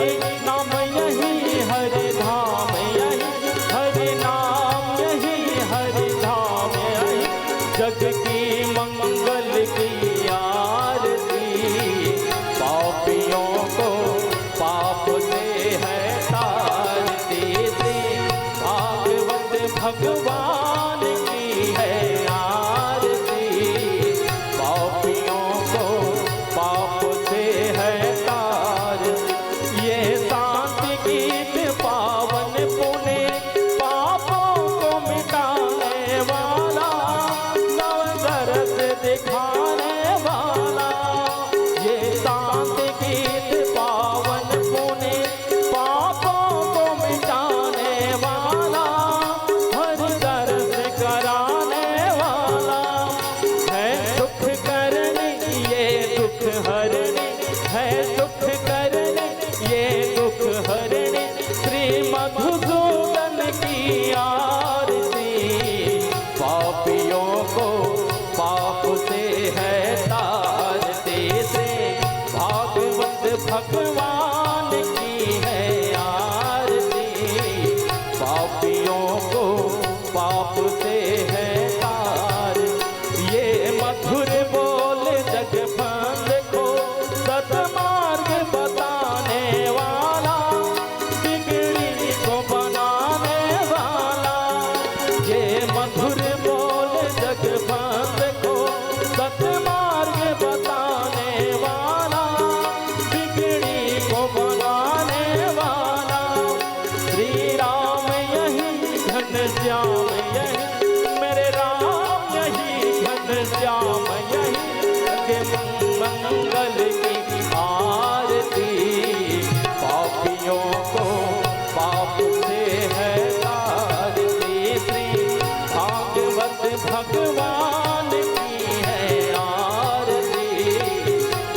हरि नाम यही हरि धाम यही, हरि नाम यही हरि धाम यही, जग की मंगल की आरती, पापियों को पाप से है तारती, श्री भागवत भगवान की है आरती, पापियों को पाप से है तारती। ये शांति गीत पावन पुण्य पापों को मिटाने वाला, नवरस दिखाने वाला, ये शांति गीत पावन पुण्य पापों को मिटाने वाला, हर दर्द कराने वाला है, दुख करने ये दुख हरने है, दुख करने ये दुख हरने, श्री मधुसूदन की आरती, पापियों को पाप से है तारती, से भागवत भगवान की है आरती, पापियों को पाप से है तारती। ये मधुर बोल जगबंद को सतमार्ग बताने वाला, बिगड़ी को बनाने वाला, ये मधुर बोल जगबंद को सतमार्ग बताने वाला, बिगड़ी को बनाने वाला, श्री राम यही घनश्याम यही, मेरे राम यही घनश्याम यही, जग मंगल की आरती, पापियों को पाप से है तारती, श्री भागवत भगवान की है आरती,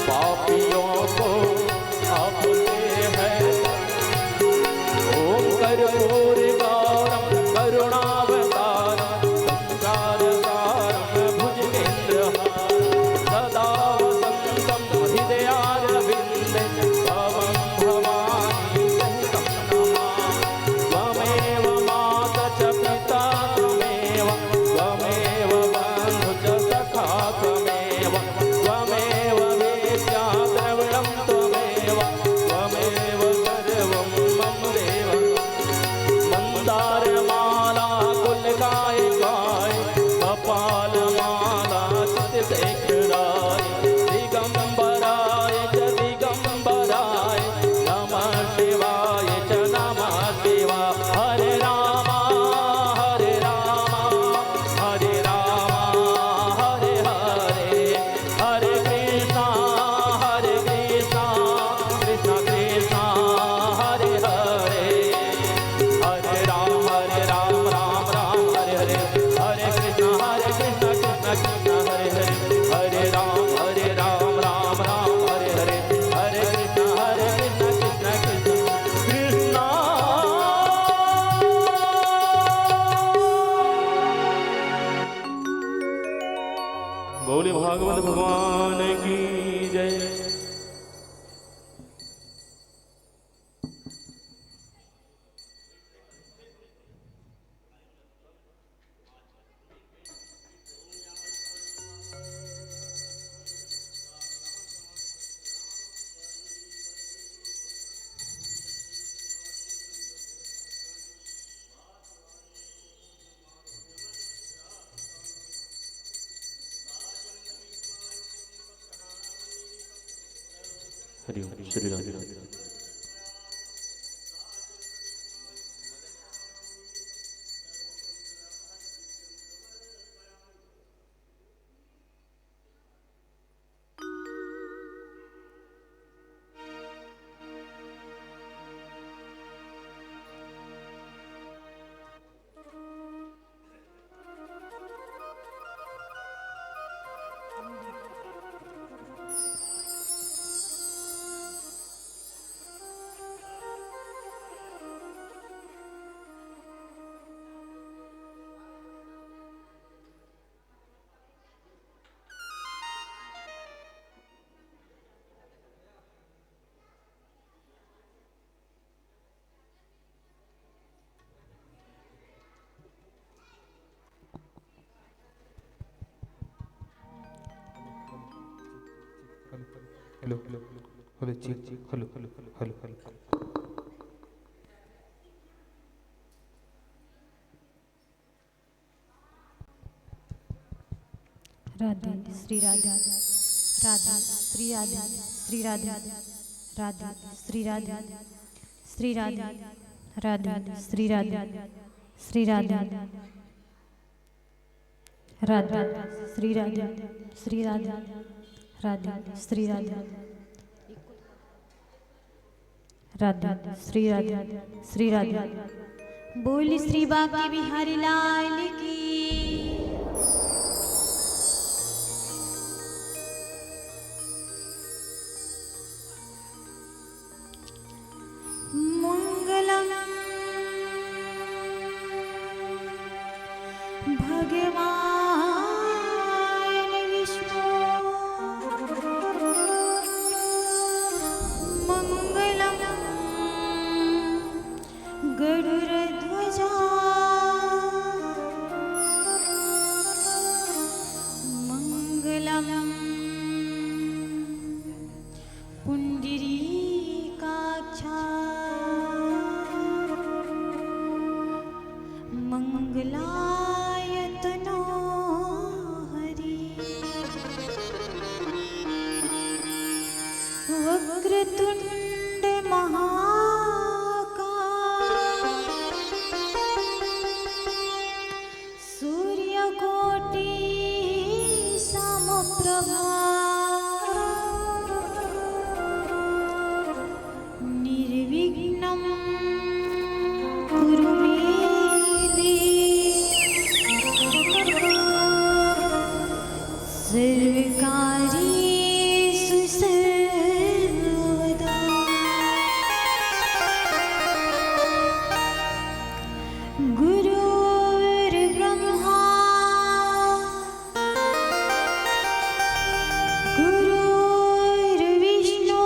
पापियों को पाप से है। ओम कर्पूर गौरम करुणावतारम, संसारसारम भुजगेन्द्रहारं, सदा वसन्तं हृदयारविन्दे, भवं भवानी सहितं नमामि। त्वमेव माता च पिता त्वमेव, त्वमेव बन्धु च सखा त्वमेव, त्वमेव वेद्या द्रविणं त्वमेव, त्वमेव सर्वं मम देव। मंदारमाला कुलगाय गाय, कपालमाला चितशेखराय, दिगंबराय च दिगंबराय, नमः शिवाय च नमः शिवाय। हरे रामा हरे रामा हरे रामा हरे हरे, हरे कृष्णा कृष्णा कृष्णा हरे हरे, हरे राम राम राम हरे हरे, हरे कृष्णा कृष्णा कृष्णा हरे हरे, हरे राम राम राम हरे हरे, हरे कृष्णा कृष्णा कृष्णा कृष्णा। बोले भागवत भगवान की जय। Hari Om Shri Ram. Hello hello check hello hello hello hello Radhe Shri Radhe Radhe Shri Radhe Shri Radhe Radhe Shri Radhe Shri Radhe Radhe Shri Radhe Shri Radhe Radhe Shri Radhe Shri Radhe Radhe Shri Radhe Radhe Shri Radhe Shri Radhe बोल श्री बांके बिहारी लाल की मंगलम भगवान विष्णु मंगलम गरुड़ध्वजा मंगलम पुंडरीकाक्षा मंगलायतनो हरि वक्रतुंड महाकाय सूर्यकोटि समप्रभा निर्विघ्नं कुरु मे सर्वकार्येषु सर्वदा गुरुर्ब्रह्मा गुरुर्विष्णु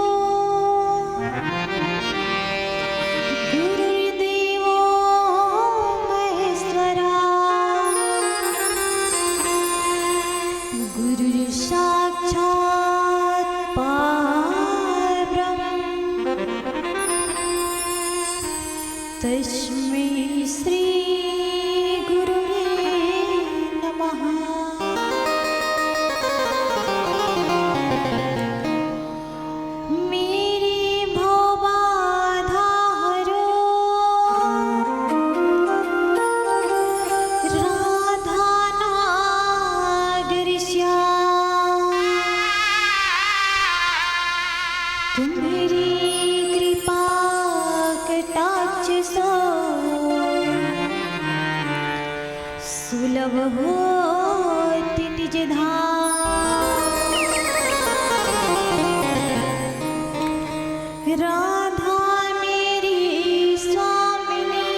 गुरुर्देवो महेश्वरा गुरुर्साक्षात् परब्रह्म तस्मै श्री गुरुवे नमः मेरी भवबाधा हरो राधा नागर श्याम तुम्हारी कृपा कटाक्ष सो सुलभ होति निज धाम राधा मेरी स्वामिनी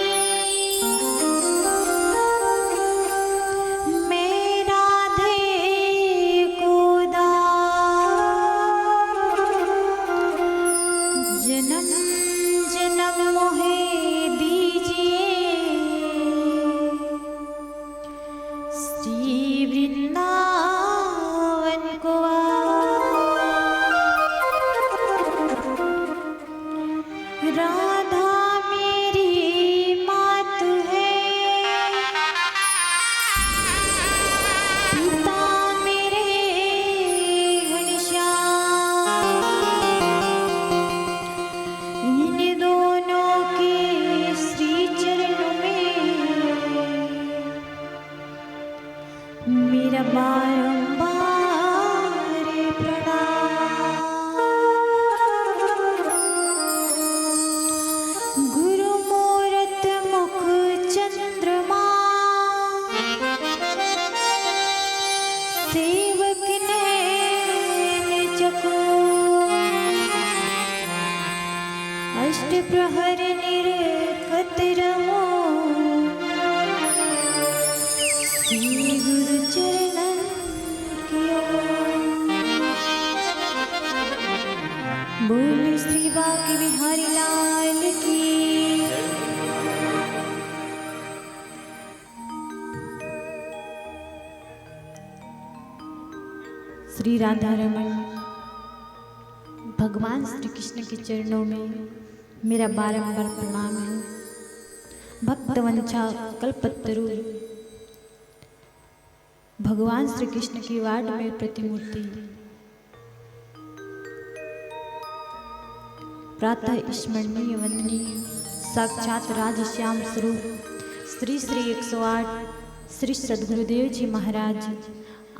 मैं राधे को जन्म जन्म मोहे दीजिए श्री वृंदावन को राधा मेरी मातु है पिता मेरे घनश्याम इन दोनों के श्री चरणों में मेरा बारंबार प्रणाम गुरु मूरत मुख चंद्रमा सेवक नैन चकोर अष्ट प्रहर निरखत रहो श्री गुरु चरणन की ओर। बोल श्री बांके बिहारी लाल की श्री राधा रमन भगवान श्री कृष्ण के चरणों में मेरा बारंबार प्रणाम है। भक्तवंशा कल्पतरु भगवान श्री कृष्ण की वार्ड में प्रतिमूर्ति प्रातः स्मरणीय वंदनीय साक्षात राजश्याम स्वरूप श्री श्री 108 श्री सद्गुरुदेव जी महाराज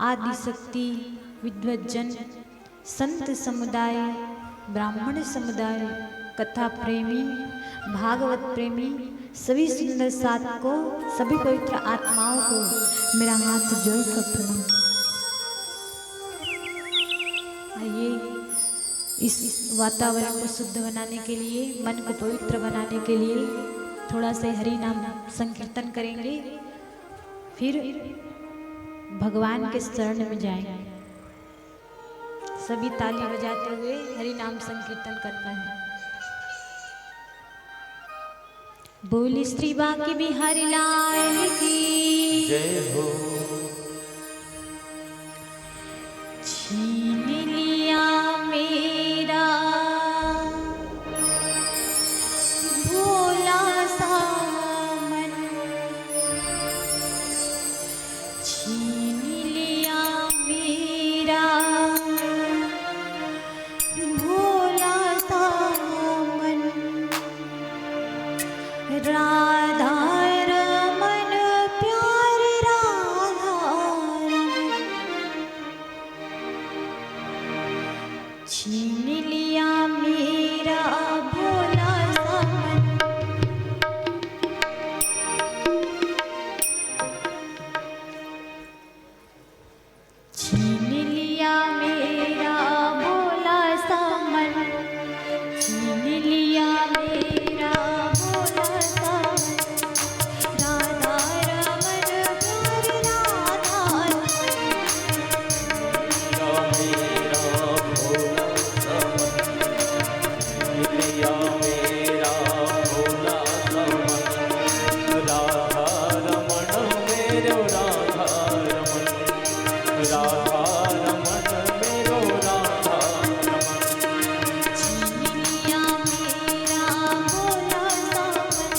आदि शक्ति विद्वज्जन संत समुदाय ब्राह्मण समुदाय कथा प्रेमी भागवत प्रेमी सभी सुंदर साधकों सभी पवित्र आत्माओं को मेरा हाथ जोड़कर प्रणाम। आइए इस वातावरण को शुद्ध बनाने के लिए मन को पवित्र बनाने के लिए थोड़ा सा हरि नाम संकीर्तन करेंगे, फिर भगवान के शरण में जाएंगे। सभी ताली बजाते हुए हरि नाम संकीर्तन करना है। बोली श्री बांके बिहारी लाल की जय हो। छीन लिया मेरा भोला सा मन, छीन लिया मेरा भोला सा मन, राधा रमन प्यारे राधा रमन, छीन लिया मेरा भोला सा मन, छीन लिया मेरा भोला सा मन, छीन लिया मेरा भोला सा मन, राधा रमन प्यारे राधा मेरा भोला समन, राधा रमण मेरो राधा रमण, राधा रमण मेरो राधा रमण, छीन लिया मेरा भोला सा मन,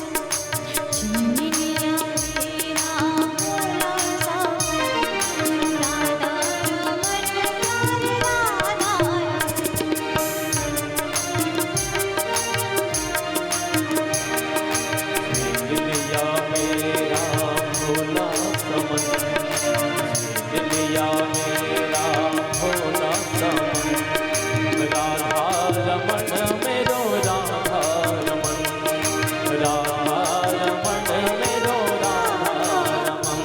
छीन लिया मेरा भोला सा मन, राधा रमन प्यारे राधा लिया मेरा भोला समन, लिया मेरा भोला समन, राधा रमण मेरो राधा रमण, राधा रमण मेरो राधा रमण।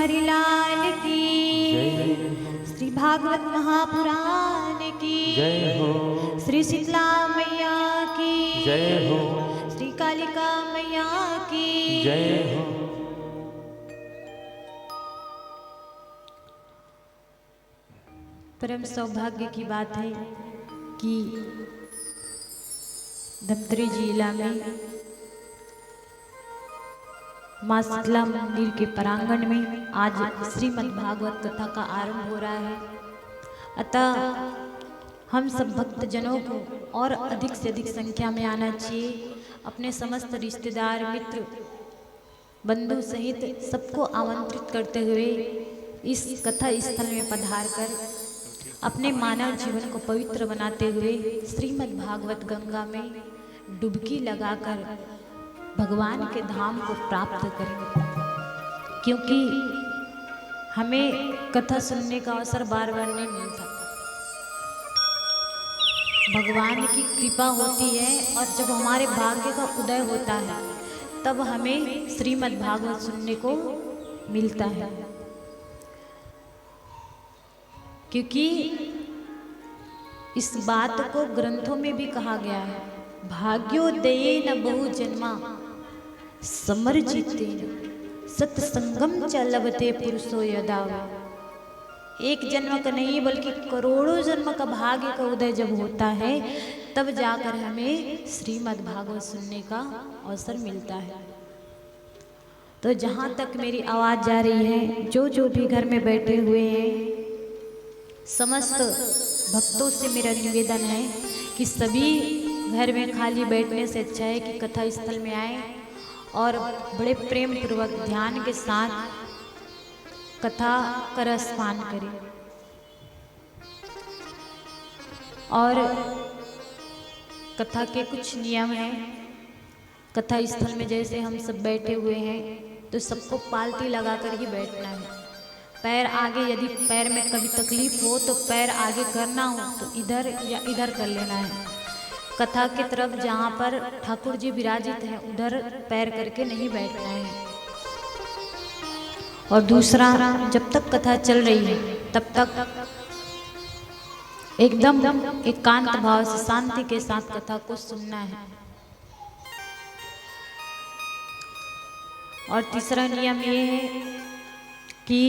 बिहारी लाल की, जय श्री भागवत महापुराण की, जय हो, श्री शीतला मैया की, जय हो, श्री कालिका मैया की, जय हो। परम सौभाग्य की बात है कि धमतरी जिला में मां शीतला मंदिर के प्रांगण में आज श्रीमद् भागवत कथा का आरंभ हो रहा है। अतः हम सब भक्तजनों को और अधिक से अधिक संख्या में आना चाहिए। अपने समस्त रिश्तेदार मित्र बंधु सहित सबको आमंत्रित करते हुए इस कथा स्थल में पधार कर अपने मानव जीवन को पवित्र बनाते हुए श्रीमद् भागवत गंगा में डुबकी लगाकर भगवान के धाम को प्राप्त करें, क्योंकि हमें कथा सुनने का अवसर बार बार नहीं मिलता। भगवान की कृपा होती है और जब हमारे भाग्य का उदय होता है तब हमें श्रीमद् भागवत सुनने को मिलता है। क्योंकि इस बात को ग्रंथों में भी कहा गया है, भाग्योदये न बहु जन्मा समर्जिते सत्संगम च लभते पुरुषो यदा। एक जन्म का नहीं बल्कि करोड़ों जन्म का भाग्य का उदय जब होता है तब जाकर हमें श्रीमद् भागवत सुनने का अवसर मिलता है। तो जहाँ तक मेरी आवाज़ जा रही है, जो भी घर में बैठे हुए हैं, समस्त भक्तों से मेरा निवेदन है कि सभी घर में खाली बैठने से अच्छा है कि कथा स्थल में आए और बड़े प्रेम पूर्वक ध्यान के साथ कथा का रसपान करें। और कथा के कुछ नियम हैं। कथा स्थल में जैसे हम सब बैठे हुए हैं तो सबको पालती लगाकर ही बैठना है। पैर आगे, यदि पैर में कभी तकलीफ हो तो पैर आगे करना हो तो इधर या इधर कर लेना है। कथा की तरफ जहाँ पर ठाकुर जी विराजित हैं उधर पैर करके नहीं बैठना है। और दूसरा, जब तक कथा चल रही है तब तक एकदम एकांत भाव से शांति के साथ कथा को सुनना है। और तीसरा नियम ये है कि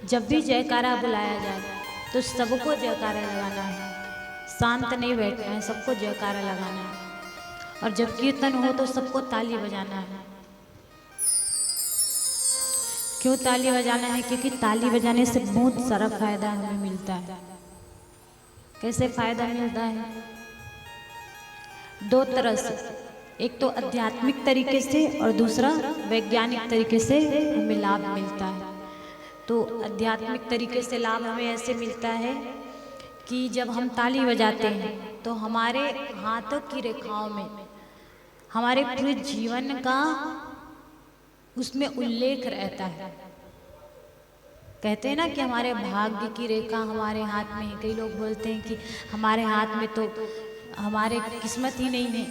जब भी जयकारा बुलाया जाए तो सबको जयकारा लगाना है, शांत नहीं बैठना है, सबको जयकारा लगाना है। और जब कीर्तन हो तो सबको ताली बजाना है। क्यों ताली बजाना है? क्योंकि ताली बजाने से बहुत सारा फायदा हमें मिलता है। कैसे फायदा मिलता है? दो तरह से, एक तो आध्यात्मिक तरीके से और दूसरा वैज्ञानिक तरीके से हमें लाभ मिलता है। तो आध्यात्मिक तरीके से लाभ हमें ऐसे मिलता है कि जब हम ताली बजाते हैं तो हमारे हाथों की रेखाओं में हमारे पूरे जीवन का उसमें उल्लेख रहता है। कहते हैं ना कि हमारे भाग्य की रेखा हमारे हाथ में है। कई लोग बोलते हैं कि हमारे हाथ में तो हमारे किस्मत ही नहीं है,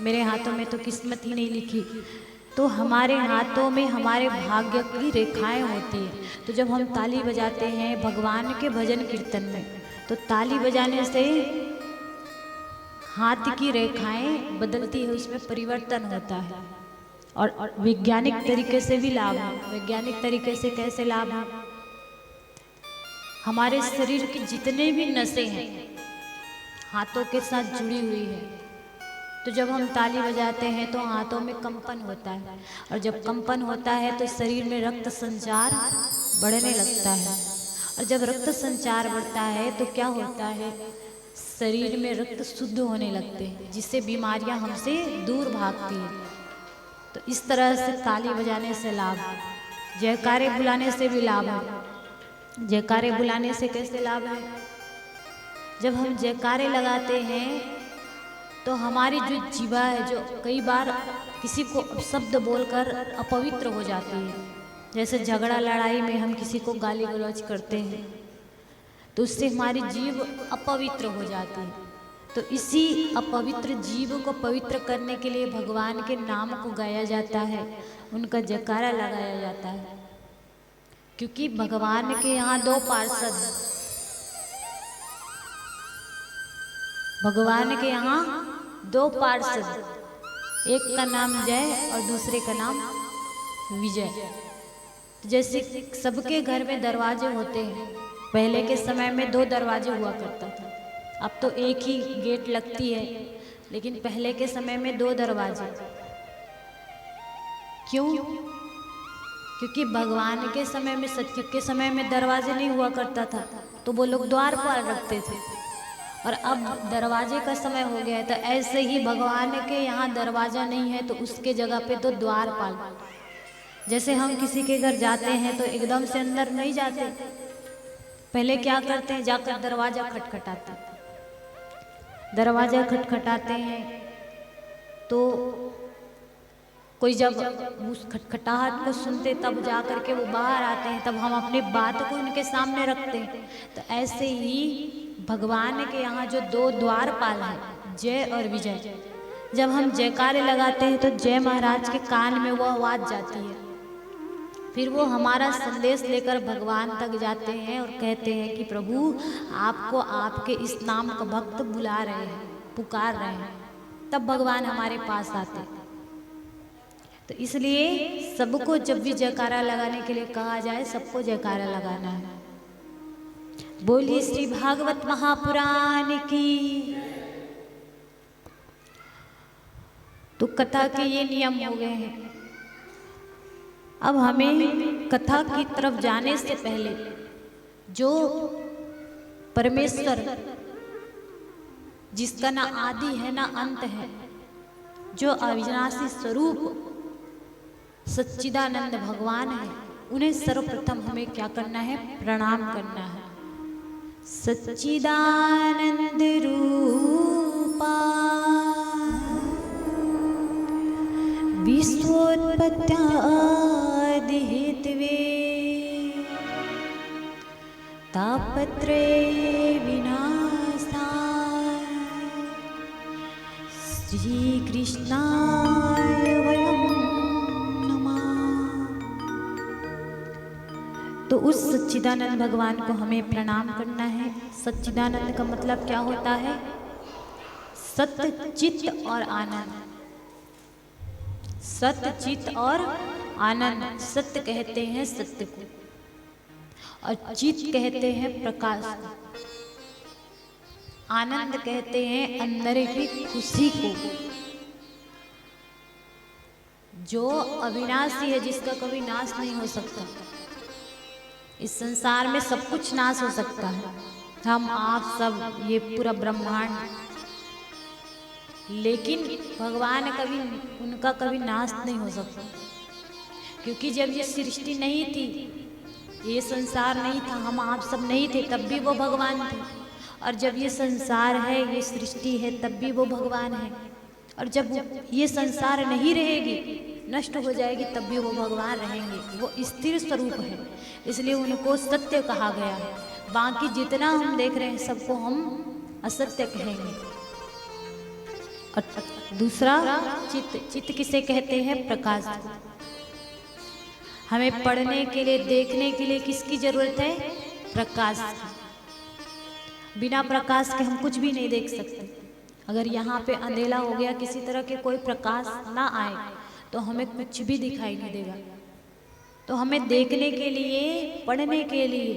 मेरे हाथों में तो किस्मत ही नहीं लिखी। तो हमारे हाथों में हमारे भाग्य की रेखाएं होती हैं। तो जब हम ताली बजाते हैं भगवान के भजन कीर्तन में, तो ताली बजाने से हाथ की रेखाएं बदलती है, उसमें परिवर्तन होता है। और वैज्ञानिक तरीके से भी लाभ है। वैज्ञानिक तरीके से कैसे लाभ है? हमारे शरीर की जितने भी नसें हैं हाथों के साथ जुड़ी हुई है। तो जब हम ताली बजाते हैं तो हाथों में कंपन होता है, और जब कंपन होता है तो शरीर में रक्त संचार बढ़ने लगता है। और जब रक्त संचार बढ़ता है तो क्या होता है? शरीर में रक्त शुद्ध होने लगते हैं, जिससे बीमारियां हमसे दूर भागती हैं। तो इस तरह से ताली बजाने से लाभ है। जयकारे बुलाने से भी लाभ है। जयकारे बुलाने से कैसे लाभ है? जब हम जयकारे लगाते हैं तो हमारी जो जीवा है, जो कई बार किसी को शब्द बोलकर अपवित्र हो जाती है, जैसे झगड़ा लड़ाई में हम किसी को गाली गलौज करते हैं तो उससे हमारी जीव अपवित्र हो जाती है। तो इसी अपवित्र जीव को पवित्र करने के लिए भगवान के नाम को गाया जाता है, उनका जयकारा लगाया जाता है। क्योंकि भगवान के यहाँ दो पार्षद हैं। भगवान के यहाँ दो पार्षद, एक का नाम जय और दूसरे का नाम विजय। जैसे सबके घर में दरवाजे होते हैं, पहले के समय में दो दरवाजे हुआ करता था, अब तो एक ही गेट लगती है, लेकिन पहले के समय में दो दरवाजे। क्यों? क्योंकि भगवान के समय में, सत्युग के समय में दरवाजे नहीं हुआ करता था, तो वो लोग द्वारपाल रखते थे। और अब दरवाजे का समय हो गया है, तो ऐसे ही भगवान के यहाँ दरवाजा नहीं है तो उसके जगह पे तो द्वारपाल। जैसे हम किसी के घर जाते हैं तो एकदम से अंदर नहीं जाते, पहले क्या करते हैं, जाकर दरवाजा खटखटाते हैं। दरवाजा खटखटाते हैं तो कोई जब उस खटखटाहट को सुनते तब जा कर के वो बाहर आते हैं, तब हम अपनी बात को उनके सामने रखते हैं। तो ऐसे ही भगवान के यहाँ जो दो द्वारपाल हैं, जय और विजय, जब हम जयकारे लगाते हैं तो जय महाराज के कान में वो आवाज़ जाती है, फिर वो हमारा संदेश लेकर भगवान तक जाते हैं और कहते हैं कि प्रभु आपको आपके इस नाम का भक्त बुला रहे हैं, पुकार रहे हैं, तब भगवान हमारे पास आते हैं। तो इसलिए सबको जब भी जयकारा लगाने के लिए कहा जाए, सबको जयकारा लगाना है। बोलिए श्री भागवत महापुराण की। तो कथा के ये नियम हो गए हैं। अब हमें कथा की तरफ जाने से पहले जो परमेश्वर, जिसका ना आदि है ना अंत है, जो अविनाशी स्वरूप सच्चिदानंद भगवान है, उन्हें सर्वप्रथम हमें क्या करना है, प्रणाम करना है। सच्चिदानंद रूपा विश्वोत्पत्त्यादिहेतवे तापत्रय विनाशाय श्री कृष्णाय वयं नमः। तो उस सच्चिदानंद भगवान को हमें प्रणाम करना है। सच्चिदानंद का मतलब क्या होता है? सत्य, चित्त और आनंद। सत्य, चित्त और आनंद। सत्य कहते हैं सत्य को, और चित्त कहते हैं प्रकाश को, आनंद कहते हैं अंदर की खुशी को, जो अविनाशी है, जिसका कभी नाश नहीं हो सकता। इस संसार में सब कुछ नाश हो सकता है, हम आप सब, ये पूरा ब्रह्मांड, लेकिन भगवान कभी, उनका कभी नाश नहीं हो सकता। क्योंकि जब ये सृष्टि नहीं थी, ये संसार नहीं था, हम आप सब नहीं थे, तब भी वो भगवान थे। और जब ये संसार है, ये सृष्टि है, तब भी वो भगवान है। और जब ये संसार नहीं रहेगी, नष्ट हो जाएगी, तब भी वो भगवान रहेंगे। वो स्थिर स्वरूप है, इसलिए उनको सत्य कहा गया है। बाकी जितना हम देख रहे हैं सबको हम असत्य कहेंगे। और दूसरा चित्त। चित्त किसे कहते हैं? प्रकाश। हमें पढ़ने के लिए, देखने के लिए किसकी जरूरत है? प्रकाश। बिना प्रकाश के हम कुछ भी नहीं देख सकते। अगर यहाँ पे अंधेला हो गया, किसी तरह के कोई प्रकाश ना आए, तो हमें कुछ भी दिखाई नहीं देगा। तो हमें देखने के लिए, पढ़ने के लिए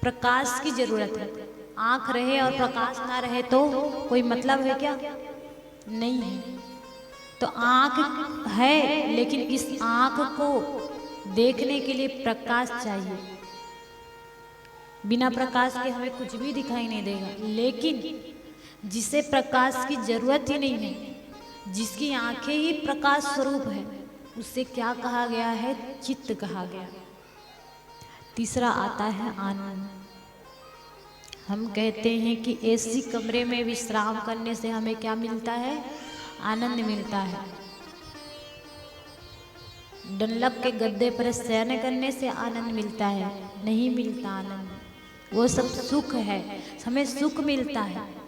प्रकाश की जरूरत है। आँख रहे और प्रकाश ना रहे तो कोई मतलब है क्या? नहीं है। तो आँख है, लेकिन इस आँख को देखने के लिए प्रकाश चाहिए। बिना प्रकाश के हमें कुछ भी दिखाई नहीं देगा। लेकिन जिसे प्रकाश की जरूरत ही नहीं है, जिसकी आंखें ही प्रकाश स्वरूप है, उससे क्या कहा गया है? चित्त कहा गया। तीसरा आता है आनंद। हम कहते हैं कि एसी कमरे में विश्राम करने से हमें क्या मिलता है? आनंद मिलता है। डंलप के गद्दे पर शयन करने से आनंद मिलता है? नहीं मिलता आनंद। वो सब सुख है, हमें सुख मिलता है।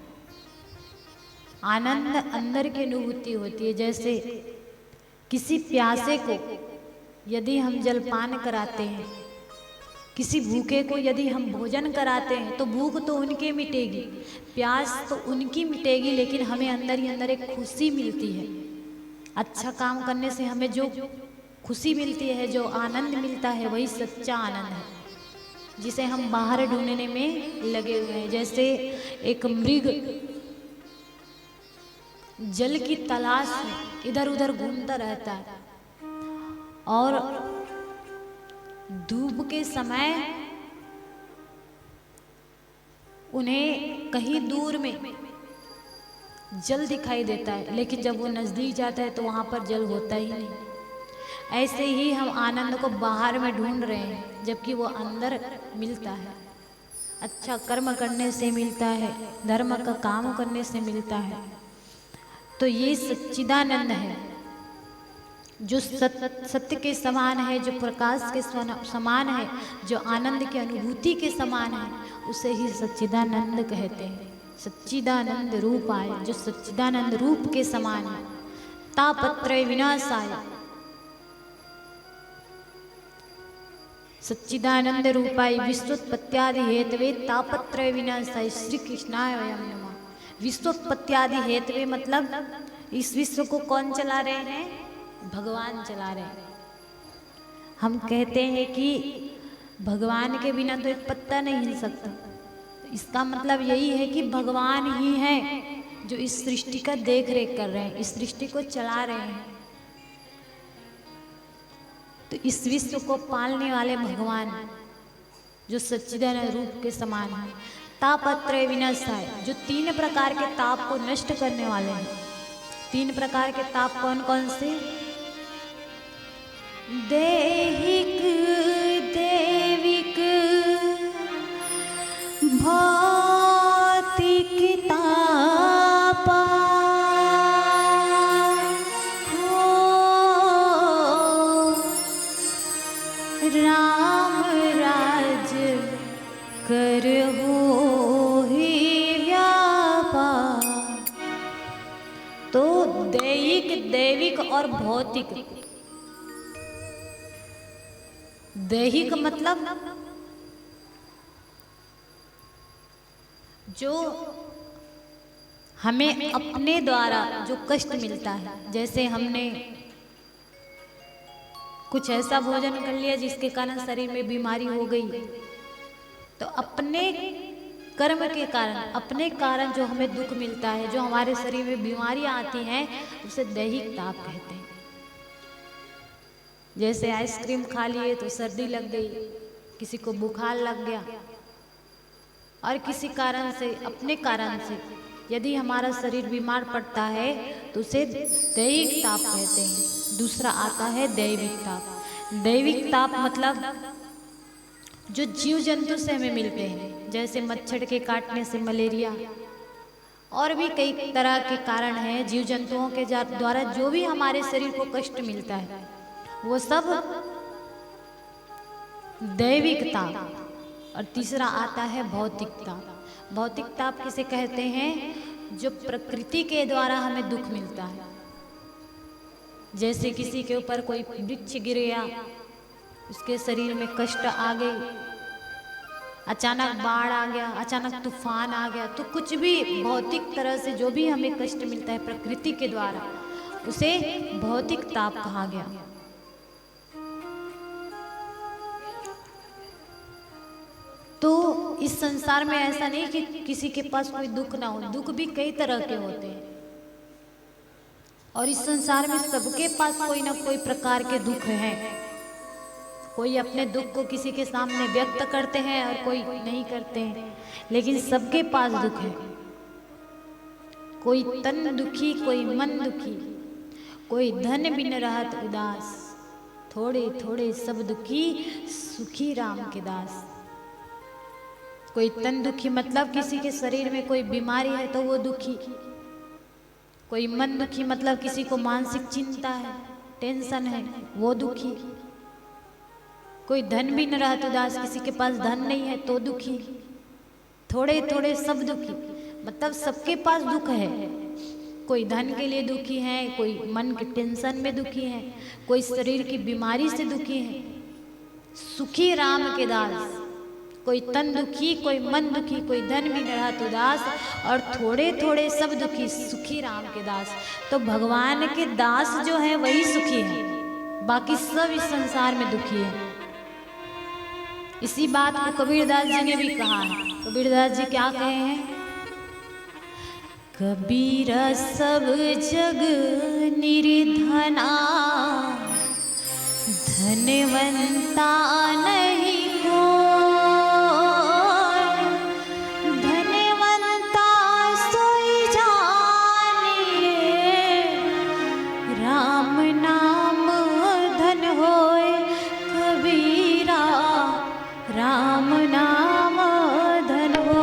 आनंद अंदर की अनुभूति होती है। जैसे किसी प्यासे को यदि हम जलपान कराते हैं, किसी भूखे को यदि हम भोजन कराते हैं, तो भूख तो उनकी मिटेगी, प्यास तो उनकी मिटेगी, लेकिन हमें अंदर ही अंदर एक खुशी मिलती है। अच्छा काम करने से हमें जो खुशी मिलती है, जो आनंद मिलता है, वही सच्चा आनंद है, जिसे हम बाहर ढूंढने में लगे हुए हैं। जैसे एक मृग जल की तलाश में इधर उधर घूमता रहता है और धूप के समय उन्हें कहीं दूर में जल दिखाई देता है, लेकिन जब वो नजदीक जाता है तो वहां पर जल होता ही नहीं। ऐसे ही हम आनंद को बाहर में ढूंढ रहे हैं, जबकि वो अंदर मिलता है। अच्छा कर्म करने से मिलता है, धर्म का काम करने से मिलता है। तो ये सच्चिदानंद है, जो सत्य के समान है, जो प्रकाश के समान है, जो आनंद की अनुभूति के समान है, उसे ही सच्चिदानंद कहते हैं। सच्चिदानंद रूप आए, जो सच्चिदानंद रूप के समान है। तापत्रय विनाशाय सच्चिदानंद रूपाय विश्वोत्पत्त्यादि हेतवे तापत्रय विनाशाय श्री कृष्णाय वयं नमः। विश्वोत्पत्त्यादि हेतवे मतलब इस विश्व को कौन चला रहे हैं? भगवान चला रहे हैं। हम कहते हैं कि भगवान के बिना तो एक पत्ता नहीं हिल सकता। तो इसका मतलब यही है कि भगवान ही हैं जो इस सृष्टि का देख रेख कर रहे हैं, इस सृष्टि को चला रहे हैं। तो इस विश्व को पालने वाले भगवान जो सच्चिदानंद रूप के समान है। तापत्रय विनाशाय, जो 3 प्रकार के ताप को नष्ट करने वाले हैं। 3 प्रकार के ताप कौन कौन से? दैहिक, दैविक, भौतिक तापा। राम राज करहु ही व्यापार। तो दैहिक, दैविक और भौतिक। दैहिक मतलब जो हमें अपने द्वारा जो कष्ट मिलता है, जैसे हमने कुछ ऐसा भोजन कर लिया जिसके कारण शरीर में बीमारी हो गई, तो अपने कर्म के कारण, अपने कारण जो हमें दुख मिलता है, जो हमारे शरीर में बीमारियां आती हैं, उसे दैहिक ताप कहते हैं। जैसे आइसक्रीम खा लिए तो सर्दी लग गई, किसी को बुखार लग गया, और किसी कारण से, अपने कारण से यदि हमारा शरीर बीमार पड़ता है तो उसे दैहिक ताप कहते हैं। दूसरा आता है दैविक ताप। दैविक ताप मतलब जो जीव जंतु से हमें मिलते हैं, जैसे मच्छर के काटने से मलेरिया, और भी कई तरह के कारण हैं जीव जंतुओं के द्वारा जो भी हमारे शरीर को कष्ट मिलता है, वो सब दैविक ताप। और तीसरा आता है भौतिक ताप। भौतिक ताप किसे कहते हैं? जो प्रकृति के द्वारा हमें दुख मिलता है। जैसे किसी के ऊपर कोई वृक्ष गिर गया, उसके शरीर में कष्ट आ गई, अचानक बाढ़ आ गया, अचानक तूफान आ गया, तो कुछ भी भौतिक तरह से जो भी हमें कष्ट मिलता है प्रकृति के द्वारा, उसे भौतिक ताप कहा गया। तो इस संसार में ऐसा नहीं कि किसी के पास कोई दुख ना हो, दुख भी कई तरह के होते हैं, और इस संसार में सबके पास कोई ना कोई प्रकार के दुख हैं। कोई अपने दुख को किसी के सामने व्यक्त करते हैं और कोई नहीं करते हैं, लेकिन सबके पास दुख है। कोई तन दुखी, कोई मन दुखी, कोई धन बिन रहत उदास, थोड़े थोड़े सब दुखी, सुखी राम के दास। कोई तन दुखी मतलब किसी के शरीर में कोई बीमारी है तो वो दुखी। कोई मन दुखी मतलब किसी को मानसिक चिंता है, टेंशन है, वो दुखी। कोई धन भी न रहत उदास, किसी के पास धन नहीं है तो दुखी। थोड़े थोड़े सब दुखी मतलब सबके पास दुख है। कोई धन के लिए दुखी है, कोई मन के टेंशन में दुखी है, कोई शरीर की बीमारी से दुखी है। सुखी राम के दास, कोई तन दुखी, कोई मन दुखी, कोई धन भी रहत उदास, और थोड़े थोड़े सब दुखी, सुखी राम के दास। तो भगवान के दास जो है वही सुखी है, बाकी सब इस संसार में दुखी है। इसी बात को कबीरदास जी ने भी कहा है। कबीरदास जी क्या कहे हैं? कबीरा सब जग निर्धना, धनवंता नहीं कोई, धनवंता सोई जानिए, राम नाम धन होए कबीरा, राम नाम धन हो।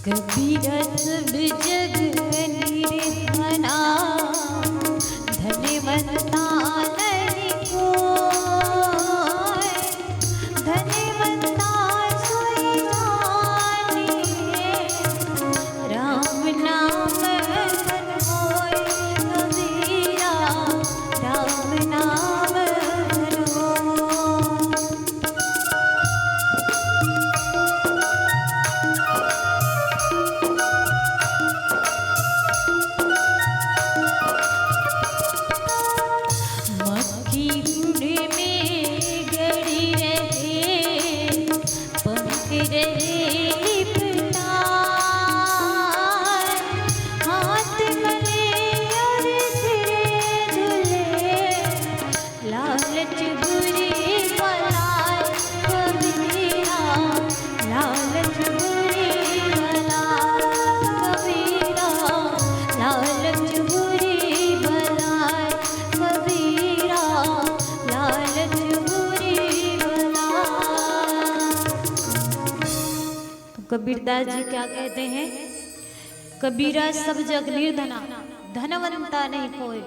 कबीरा सब जग निर्धना, धनवंता नहीं कोई, धनवंता सोई जानिए, राम नाम धन होए कबीरा, राम नाम धन हो। कबीरदास जी क्या कहते हैं? कबीरा सब जग निर्धना, धनवंता नहीं कोई।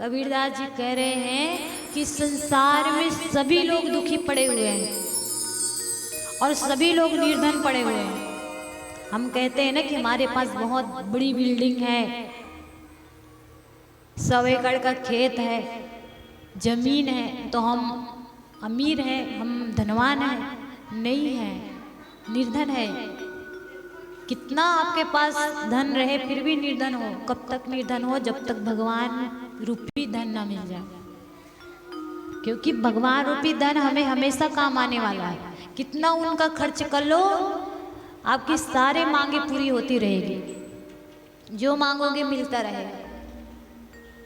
कबीरदास जी कह रहे हैं कि संसार में सभी लोग दुखी पड़े हुए हैं और सभी लोग निर्धन पड़े हुए हैं। हम कहते हैं ना कि हमारे पास बहुत बड़ी बिल्डिंग है, 100 एकड़ का खेत है, जमीन है, तो हम अमीर हैं, हम धनवान हैं? नहीं है, निर्धन है। कितना आपके पास धन रहे फिर भी निर्धन हो। कब तक निर्धन हो? जब तक भगवान रूपी धन ना मिल जाए, क्योंकि भगवान रूपी धन हमें हमेशा काम आने वाला है। कितना उनका खर्च कर लो, आपकी सारे मांगे पूरी होती रहेगी, जो मांगोगे मिलता रहेगा।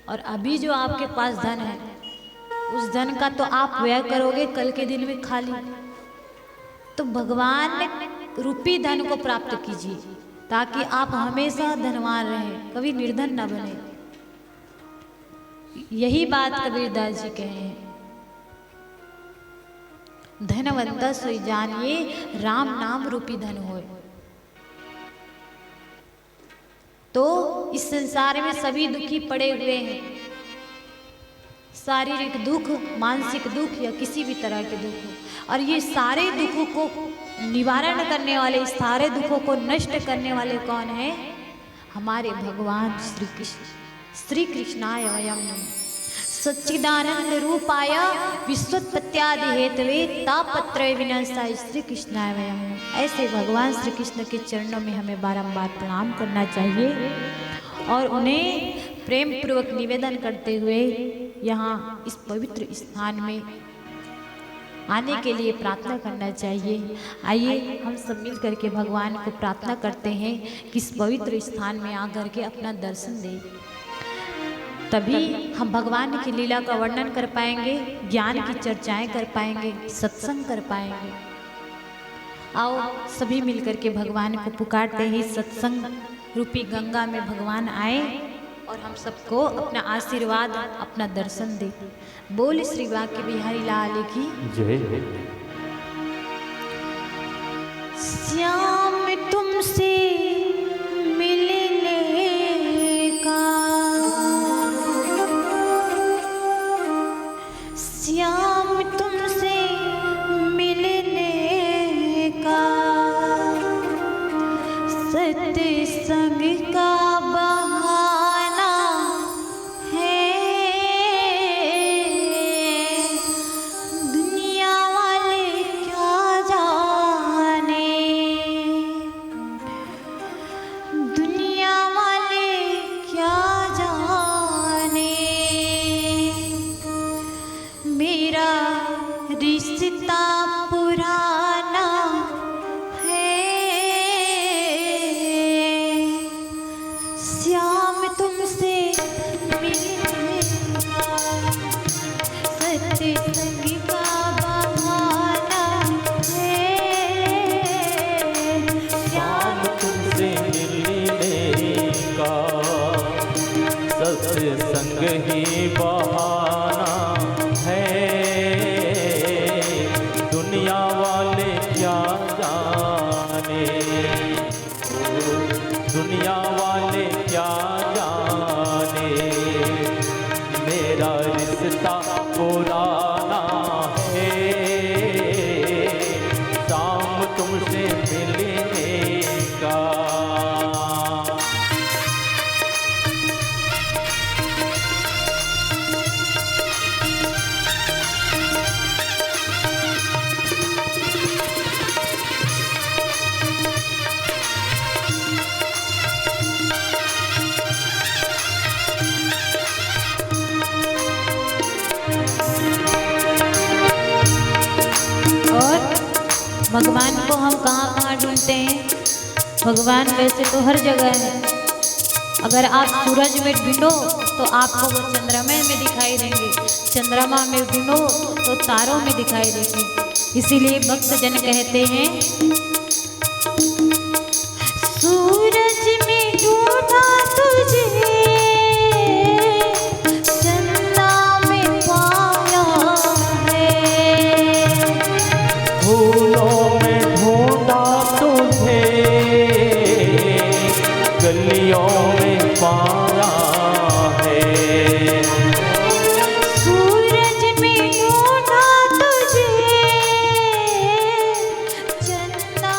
और अभी जो आपके पास धन है, उस धन का तो आप व्यय करोगे कल के दिन में खाली। तो भगवान रूपी धन को प्राप्त कीजिए ताकि आप हमेशा धनवान रहें, कभी निर्धन न बने। यही बात कबीरदास जी कहे हैं, धनवंता सोई जानिए, राम नाम रूपी धन होए। तो इस संसार में सभी दुखी पड़े हुए हैं, शारीरिक दुख, मानसिक दुख या किसी भी तरह के दुख। और ये सारे दुखों को निवारण करने वाले, सारे दुखों को नष्ट करने वाले कौन है? हमारे भगवान श्री कृष्ण। श्री कृष्णाय वयं नमः। सच्चिदानंद रूपाय विश्वोत्पत्त्यादि हेतवे तापत्रय विनाशाय श्री कृष्णाय वयं नमः। ऐसे भगवान श्री कृष्ण के चरणों में हमें बारंबार प्रणाम करना चाहिए और उन्हें प्रेम पूर्वक निवेदन करते हुए यहाँ इस पवित्र स्थान में आने के लिए प्रार्थना करना चाहिए। आइए हम सब मिल करके भगवान को प्रार्थना करते हैं कि इस पवित्र स्थान में आकर के अपना दर्शन दें, तभी हम भगवान की लीला का वर्णन कर पाएंगे, ज्ञान की चर्चाएं कर पाएंगे, सत्संग कर पाएंगे। आओ सभी मिल करके भगवान को पुकारते हैं, सत्संग रूपी गंगा में भगवान आए और हम सबको अपना आशीर्वाद, अपना दर्शन दे। बोल श्री बांके बिहारी लाल की जय। श्याम तुमसे मिलने का, श्याम तुमसे मिलने का, सत्संग का बहाना है। दुनिया वाले क्या जाने, दुनिया वाले क्या जाने, मेरा रिश्ता पुराना है। श्याम तुमसे मिलने का, सत्संग का बहाना है। श्याम तुमसे मिलने का, सत्संग ही बहाना है। दुनिया वाले क्या जाने, दुनिया वाले क्या जाने, मेरा रिश्ता पुराना है। शाम तुमसे मिलने का। और भगवान को हम कहाँ कहाँ ढूंढते हैं? भगवान वैसे तो हर जगह है। अगर आप सूरज में ढूंढो तो आपको वो चंद्रमा में दिखाई देंगे, चंद्रमा में ढूंढो तो तारों में दिखाई देंगे। इसीलिए भक्त जन कहते हैं, सूरज में ढूंढा तुझे, चंदा में पाया है। फूलों में ढूंढा तुझे, गलियों में पाया है। सूरज में ढूंढा तुझे, चंदा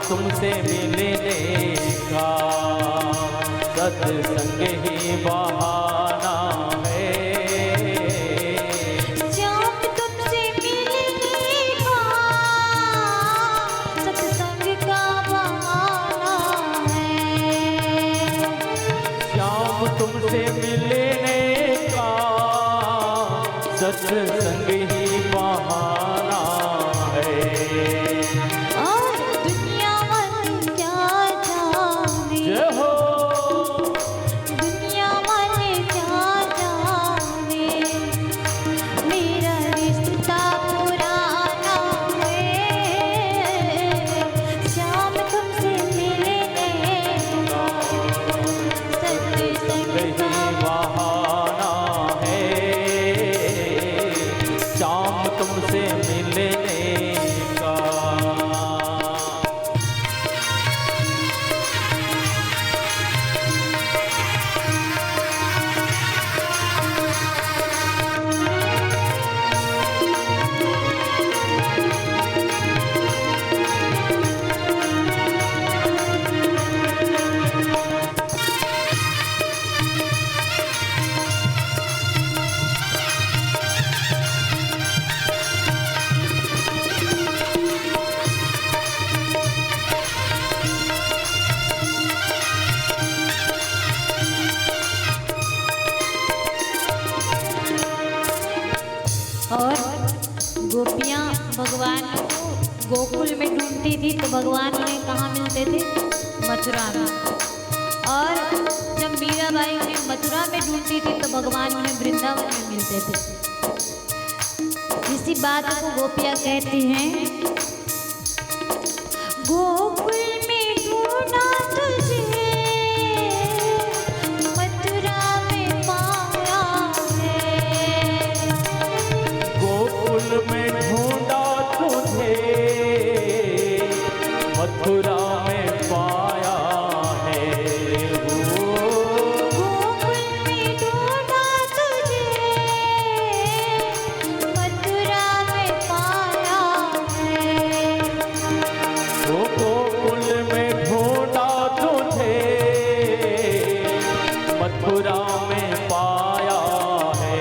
तुमसे मिलने का सत्संग ही बहाना है। श्याम तुमसे मिलने का सत्संग का बहाना है। श्याम तुमसे मिलने का सत्संग ही बहाना है। और दुनिया वाले क्या जाने, जय हो दुनिया वाले क्या जाने, मेरा रिश्ता पुराना है। श्याम तुमसे मिलने का सत्संग ही का बहाना है। शाम तुमसे मिलने का। और गोपियाँ भगवान को गोकुल में ढूंढती थी तो भगवान उन्हें कहाँ मिलते थे? मथुरा में। और जब मीराबाई उन्हें मथुरा में ढूंढती थी तो भगवान उन्हें वृंदावन में मिलते थे। इसी बात को गोपियाँ कहती हैं, गोकुल में ढूंढा तुझे, मथुरा में पाया है। गोकुल में ढूंढा तुझे, मथुरा में पाया है। गोकुल में ढूंढा तुझे, मथुरा में पाया है। गोकुल में ढूंढा तुझे, मथुरा में पाया है।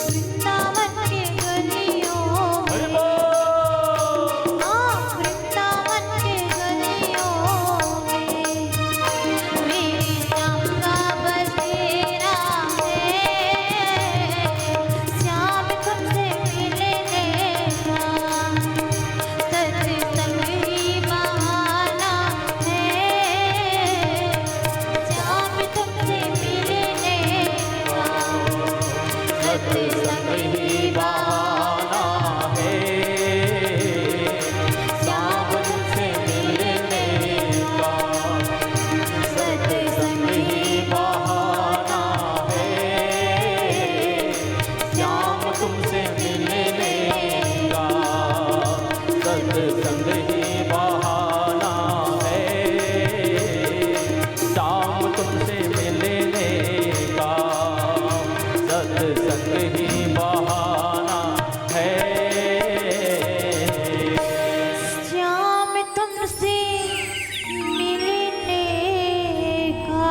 वृंदावन के गलियों, हरि बोल। वृंदावन के गलियों में मेरी श्याम का बसेरा है। श्याम तुमसे मिलने का सत्संग ही बहाना है। श्याम तुमसे मिलने का सत्संग ही बहाना है। शाम तुमसे मिलने का सत्संग ही बहाना है। शाम तुमसे मिलने का सत्संग ही बहाना है। शाम तुमसे मिलने का सत्संग ही बहाना है। श्याम तुमसे मिलने का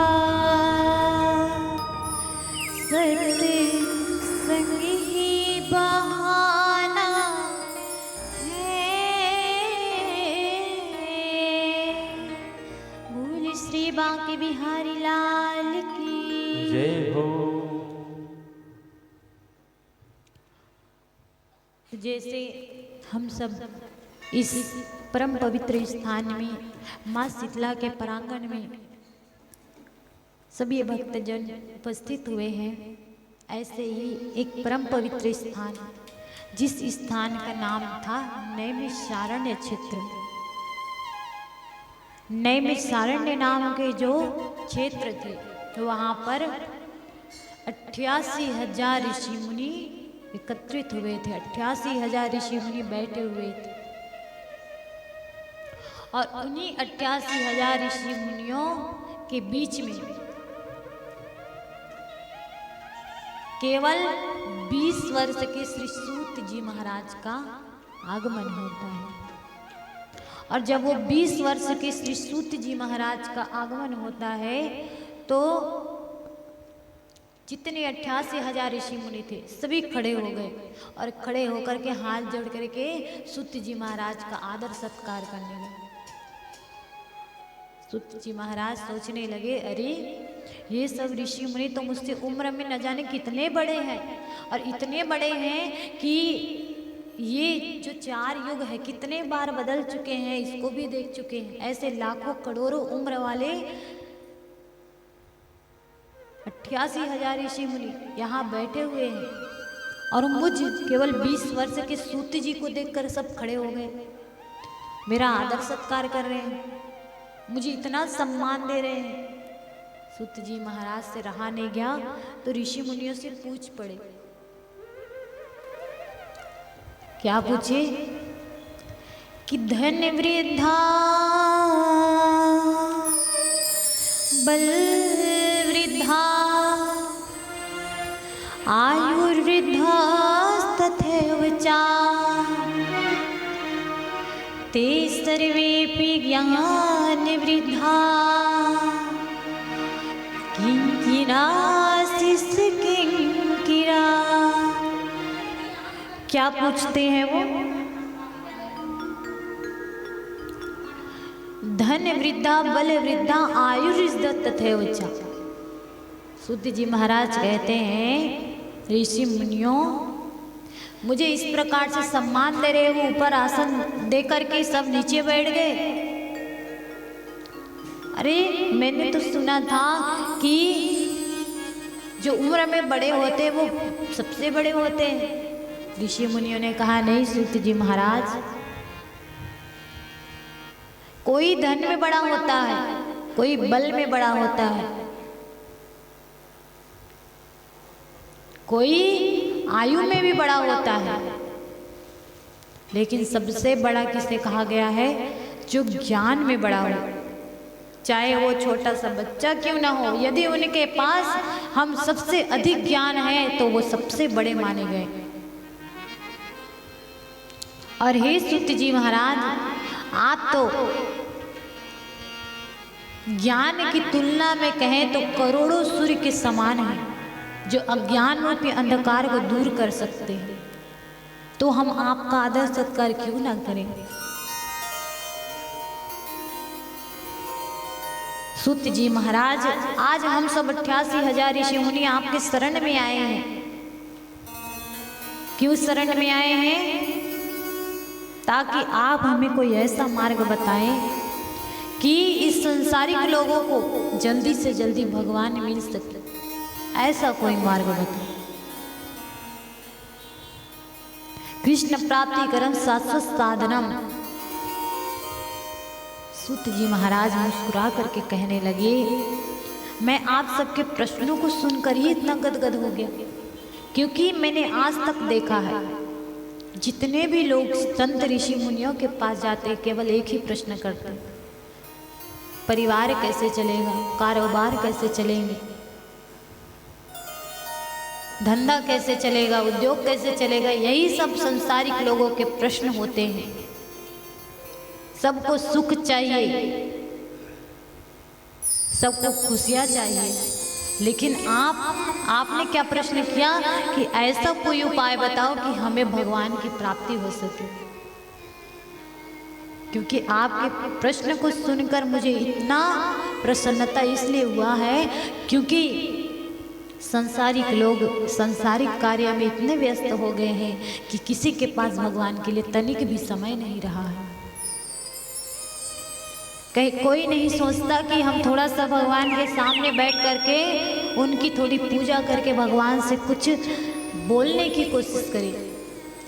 सत्संग ही बहाना है। बोल श्री बांके बिहारी लाल की जय हो। जैसे हम सब इस परम पवित्र स्थान में माँ शीतला के प्रांगण में सभी भक्तजन उपस्थित हुए हैं, ऐसे ही एक परम पवित्र स्थान जिस स्थान का नाम था नैमिषारण्य क्षेत्र। नैमिषारण्य नाम के जो क्षेत्र थे तो वहाँ पर 88,000 ऋषि मुनि एकत्रित हुए थे। 88,000 ऋषि मुनि बैठे हुए थे और उन्हीं 88,000 ऋषि मुनियों के बीच में केवल 20 वर्ष के श्री सूत जी महाराज का आगमन होता है। और जब वो 20 वर्ष के श्री सूत जी महाराज का आगमन होता है तो जितने 88,000 ऋषि मुनि थे सभी खड़े हो गए और खड़े होकर के हाथ जोड़ करके सूत जी महाराज का आदर सत्कार करने लगे। सूत जी महाराज सोचने लगे, अरे ये सब ऋषि मुनि तो मुझसे उम्र में न जाने कितने बड़े हैं और इतने बड़े हैं कि ये जो 4 युग है कितने बार बदल चुके हैं, इसको भी देख चुके हैं। ऐसे लाखों करोड़ों उम्र वाले 88,000 ऋषि मुनि यहाँ बैठे हुए हैं और मुझ केवल 20 वर्ष के सूत जी को देखकर सब खड़े हो गए, मेरा आदर सत्कार कर रहे हैं, मुझे इतना सम्मान दे रहे हैं। सूत जी महाराज से रहा नहीं गया तो ऋषि मुनियों से पूछ पड़े। क्या पूछे कि धन वृद्धा बल वृद्धा आयुर्वृद्धा तथैव च ते सर्वेपि ज्ञान वृद्धा किंकिरासिस किंकिरा। क्या पूछते हैं वो? धन वृद्धा बल वृद्धा आयुर्वृद्धा तथैव च। सूत जी महाराज कहते हैं, ऋषि मुनियों मुझे इस प्रकार से सम्मान दे रहे हो, ऊपर आसन दे करके सब नीचे बैठ गए। अरे मैंने तो सुना था कि जो उम्र में बड़े होते हैं वो सबसे बड़े होते हैं। ऋषि मुनियों ने कहा, नहीं सूत जी महाराज, कोई धन में बड़ा होता है, कोई बल में बड़ा होता है, कोई आयु में भी बड़ा होता है, लेकिन सबसे बड़ा किसे कहा गया है? जो ज्ञान में बड़ा हो। चाहे वो छोटा सा बच्चा क्यों ना हो, यदि उनके पास हम सबसे अधिक ज्ञान है तो वो सबसे बड़े माने गए। और हे सूत जी महाराज, आप तो ज्ञान की तुलना में कहें तो करोड़ों सूर्य के समान हैं, जो अज्ञान रूपी अंधकार को दूर कर सकते हैं, तो हम आपका आदर सत्कार क्यों ना करें? सूत जी महाराज, आज हम सब 88,000 ऋषि मुनि आपके शरण में आए हैं। क्यों शरण में आए हैं? ताकि आप हमें कोई ऐसा मार्ग बताएं कि इस संसारिक लोगों को जल्दी से जल्दी भगवान मिल सके। ऐसा कोई मार्ग बताएं। कृष्ण प्राप्ति करम शाश्वत साधनम। सूत जी महाराज मुस्कुरा करके कहने लगे, मैं आप सबके प्रश्नों को सुनकर ही इतना गदगद हो गया, क्योंकि मैंने आज तक देखा है जितने भी लोग संत ऋषि मुनियों के पास जाते केवल एक ही प्रश्न करते, परिवार कैसे चलेगा, कारोबार कैसे चलेंगे, धंधा कैसे चलेगा, उद्योग कैसे चलेगा, यही सब संसारिक लोगों के प्रश्न होते हैं। सबको सुख चाहिए, सबको खुशियाँ चाहिए, लेकिन आपने क्या प्रश्न किया कि ऐसा कोई उपाय बताओ कि हमें भगवान की प्राप्ति हो सके। क्योंकि आपके प्रश्न को सुनकर मुझे इतना प्रसन्नता इसलिए हुआ है क्योंकि संसारिक लोग संसारिक कार्य में इतने व्यस्त हो गए हैं कि किसी के पास भगवान के लिए तनिक भी समय नहीं रहा है। कहीं कोई नहीं सोचता कि हम थोड़ा सा भगवान के सामने बैठ करके उनकी थोड़ी पूजा करके भगवान से कुछ बोलने की कोशिश करें।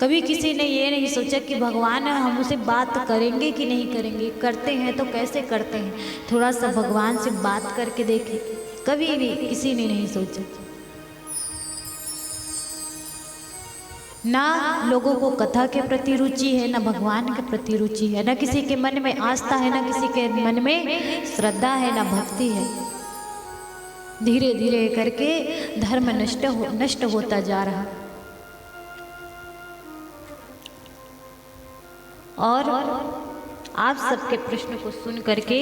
कभी किसी ने ये नहीं सोचा कि भगवान हमसे बात करेंगे कि नहीं करेंगे, करते हैं तो कैसे करते हैं, थोड़ा सा भगवान से बात करके देखें। कभी भी किसी ने नहीं सोचा। ना लोगों को कथा के प्रति रुचि है, ना भगवान के प्रति रुचि है, ना किसी के मन में आस्था है, ना किसी के मन में श्रद्धा है, ना भक्ति है। धीरे धीरे करके धर्म नष्ट होता जा रहा। और आप सबके प्रश्न को सुन करके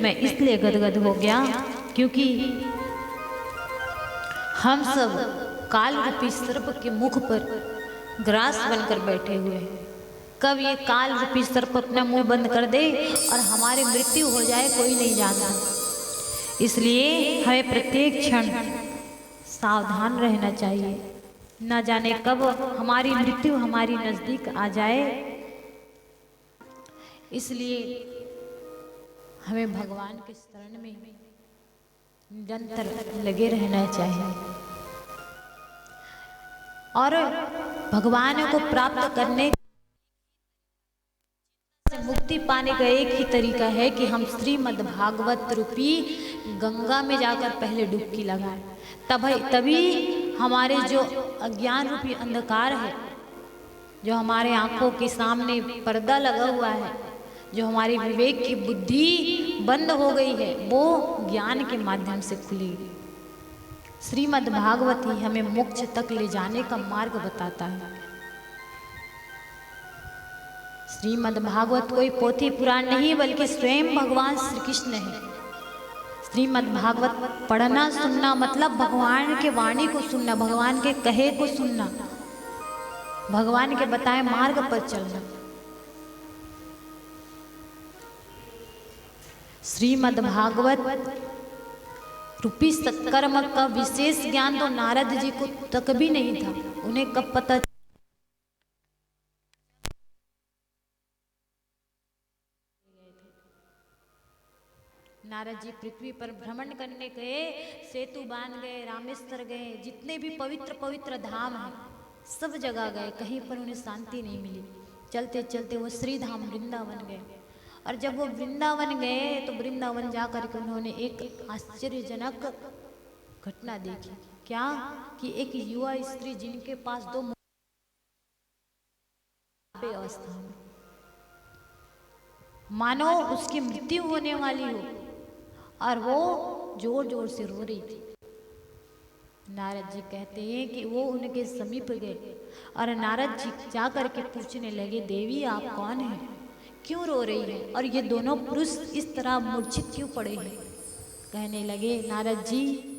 मैं इसलिए गदगद हो गया क्योंकि हम सब काल रूपी सर्प के मुख पर ग्रास बनकर बैठे हुए हैं। कब ये काल रूपी सर्प अपना मुंह बंद कर दे और हमारी मृत्यु हो जाए कोई नहीं जानता। इसलिए हमें प्रत्येक क्षण सावधान रहना चाहिए, न जाने कब हमारी मृत्यु हमारी नजदीक आ जाए। इसलिए हमें भगवान के शरण में निरंतर लगे रहना चाहिए और भगवान को प्राप्त करने से मुक्ति पाने का एक ही तरीका है कि हम श्रीमद् भागवत रूपी गंगा में जाकर पहले डुबकी लगाएं। तभी हमारे जो अज्ञान रूपी अंधकार है, जो हमारे आंखों के सामने पर्दा लगा हुआ है, जो हमारी विवेक की बुद्धि बंद हो गई है, वो ज्ञान के माध्यम से खुलेगी। श्रीमद् भागवत ही हमें मोक्ष तक ले जाने का मार्ग बताता है। श्रीमद् भागवत कोई पोथी पुराण नहीं बल्कि स्वयं भगवान श्री कृष्ण है। श्रीमद् भागवत पढ़ना सुनना मतलब भगवान के वाणी को सुनना, भगवान के कहे को सुनना, भगवान के बताए मार्ग पर चलना। श्रीमद् भागवत रूपी सत्कर्म का विशेष ज्ञान तो नारद जी को तक भी नहीं था। उन्हें कब पता नारद जी पृथ्वी पर भ्रमण करने गए, सेतु बांध गए, रामेश्वर गए, जितने भी पवित्र पवित्र धाम हैं सब जगह गए, कहीं पर उन्हें शांति नहीं मिली। चलते चलते वो श्री धाम वृंदावन गए और जब वो वृंदावन गए तो वृंदावन जाकर के उन्होंने एक आश्चर्यजनक घटना देखी। क्या कि एक युवा स्त्री जिनके पास 2 अवस्था में मानो उसकी मृत्यु होने वाली हो और वो जोर जोर से रो रही थी। नारद जी कहते हैं कि वो उनके समीप गए और नारद जी जाकर के पूछने लगे, देवी आप कौन हैं, क्यों रो रही है और ये दोनों पुरुष इस तरह मूर्छित क्यों पड़े हैं। कहने लगे, नारद जी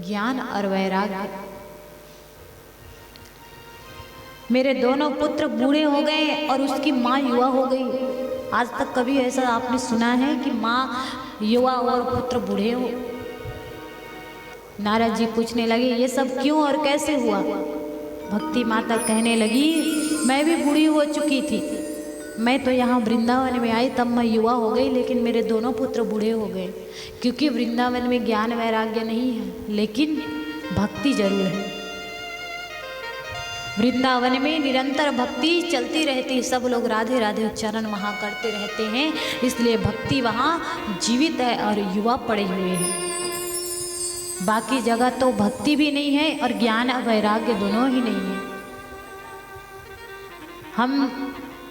ज्ञान और वैराग्य, मेरे दोनों पुत्र बूढ़े हो गए और उसकी माँ युवा हो गई। आज तक कभी ऐसा आपने सुना है कि माँ युवा और पुत्र बूढ़े हो? नारद जी पूछने लगे, ये सब क्यों और कैसे हुआ? भक्ति माता कहने लगी, मैं भी बूढ़ी हो चुकी थी, मैं तो यहाँ वृंदावन में आई तब मैं युवा हो गई, लेकिन मेरे दोनों पुत्र बूढ़े हो गए। क्योंकि वृंदावन में ज्ञान वैराग्य नहीं है लेकिन भक्ति जरूर है। वृंदावन में निरंतर भक्ति चलती रहती है, सब लोग राधे राधे उच्चारण वहाँ करते रहते हैं, इसलिए भक्ति वहाँ जीवित है और युवा पड़े हुए हैं। बाकी जगह तो भक्ति भी नहीं है और ज्ञान और वैराग्य दोनों ही नहीं है। हम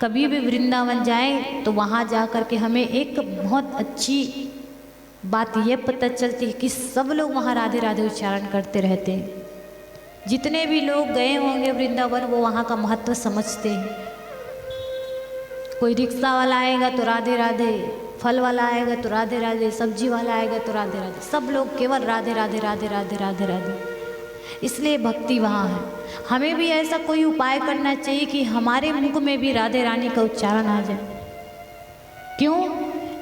कभी भी वृंदावन जाएं तो वहाँ जा कर के हमें एक बहुत अच्छी बात ये पता चलती है कि सब लोग वहाँ राधे राधे उच्चारण करते रहते हैं। जितने भी लोग गए होंगे वृंदावन वो वहाँ का महत्व समझते हैं। कोई रिक्शा वाला आएगा तो राधे राधे, फल वाला आएगा तो राधे राधे, सब्जी वाला आएगा तो राधे राधे, सब लोग केवल राधे राधे राधे राधे राधे राधे। इसलिए भक्ति वहाँ है। हमें भी ऐसा कोई उपाय करना चाहिए कि हमारे मुख में भी राधे रानी का उच्चारण आ जाए। क्यों?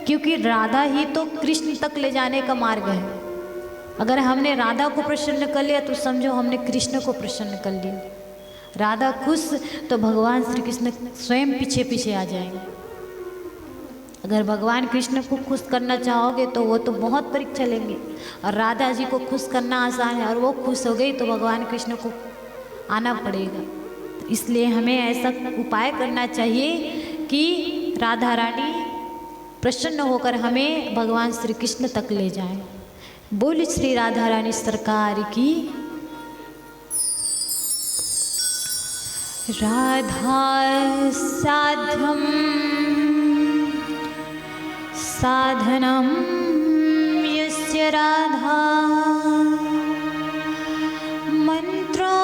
क्योंकि राधा ही तो कृष्ण तक ले जाने का मार्ग है। अगर हमने राधा को प्रसन्न कर लिया तो समझो हमने कृष्ण को प्रसन्न कर लिया। राधा खुश तो भगवान श्री कृष्ण स्वयं पीछे पीछे आ जाएंगे। अगर भगवान कृष्ण को खुश करना चाहोगे तो वो तो बहुत परीक्षा लेंगे, और राधा जी को खुश करना आसान है, और वो खुश हो गई तो भगवान कृष्ण को आना पड़ेगा। इसलिए हमें ऐसा उपाय करना चाहिए कि राधा रानी प्रसन्न होकर हमें भगवान श्री कृष्ण तक ले जाएं। बोली श्री राधा रानी सरकार की। राधा साध्यं साधनं यस्य राधा मंत्रो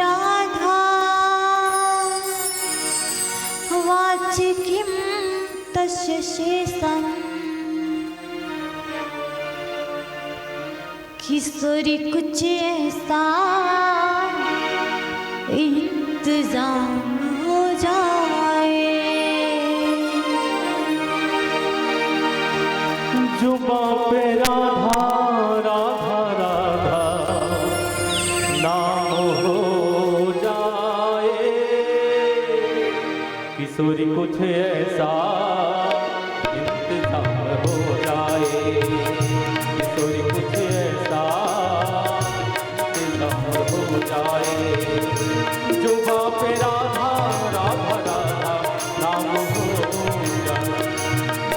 राधा वाचि किं तस्य शेषम् किशोरी कुछ ऐसा इंतजाम हो जाए जुबां पे राधा राधा राधा नाम हो जाए, किशोरी कुछ ऐसा इंतजाम हो जाए, किशोरी कुछ ऐसा इंतजाम हो जाए। जुबां पे राधा राधा राधा नाम हो जाए,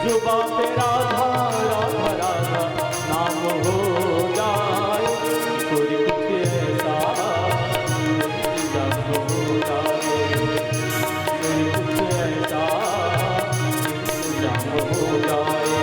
जुबां पे राधा राधा राधा नाम हो जाए, किशोरी कुछ ऐसा इंतजाम हो जाए, किशोरी कुछ ऐसा इंतजाम हो जाए।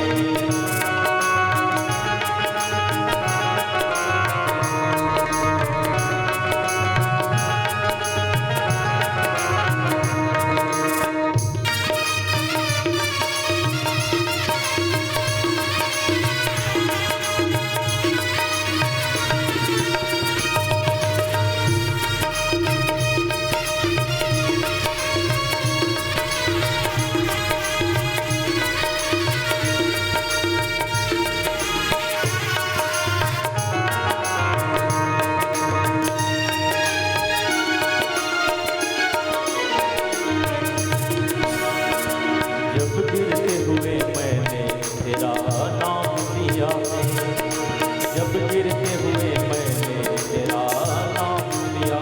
जब गिरते हुए मैंने तेरा नाम लिया, जब गिरते हुए मैंने तेरा नाम लिया,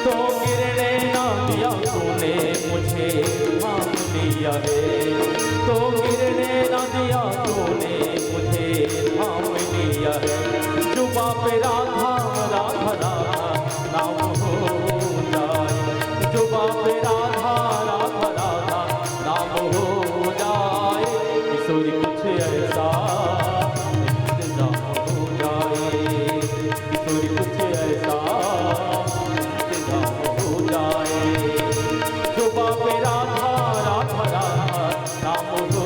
तो गिरने ना दिया तूने मुझे थाम लिया है, तो गिरने ना दिया तूने मुझे थाम लिया है। जुबां पे राधा राधा राधा नाम हो जाए, जुबां पे राधा राधा राधा नाम हो जाए, किशोरी कुछ ऐसा इंतजाम हो जाए, किशोरी कुछ ऐसा इंतजाम हो जाए। जुबां पे राधा राधा राधा नाम हो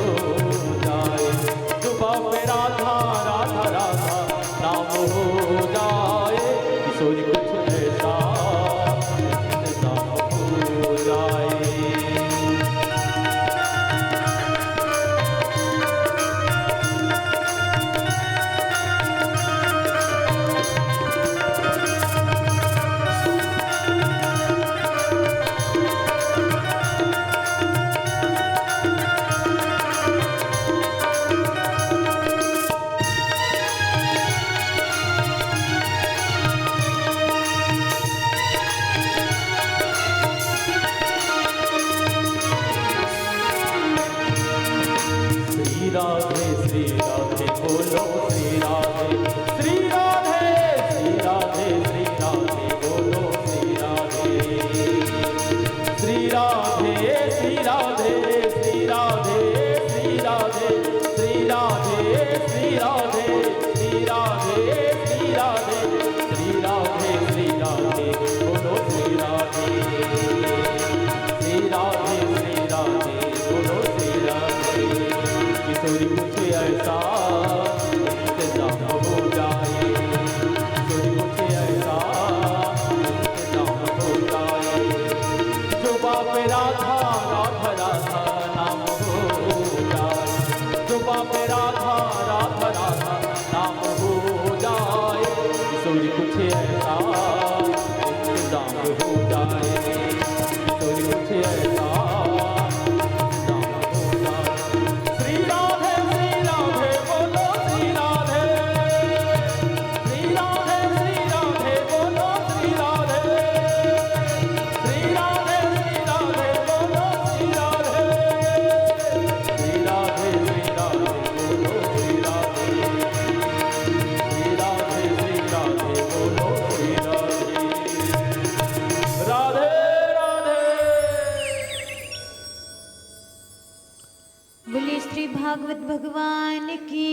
श्री भागवत भगवान की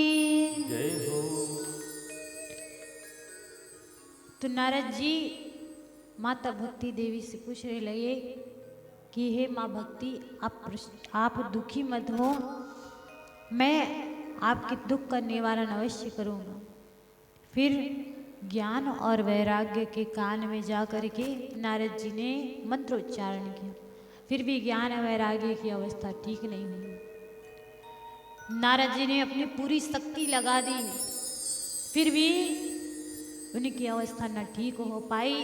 जय हो। तो नारद जी माता भक्ति देवी से पूछने लगे कि हे माँ भक्ति, आप दुखी मत हो, मैं आपके दुख का निवारण अवश्य करूँगा। फिर ज्ञान और वैराग्य के कान में जा कर के नारद जी ने मंत्रोच्चारण किया, फिर भी ज्ञान और वैराग्य की अवस्था ठीक नहीं हुई। नारद जी ने अपनी पूरी शक्ति लगा दी, फिर भी उनकी अवस्था न ठीक हो पाई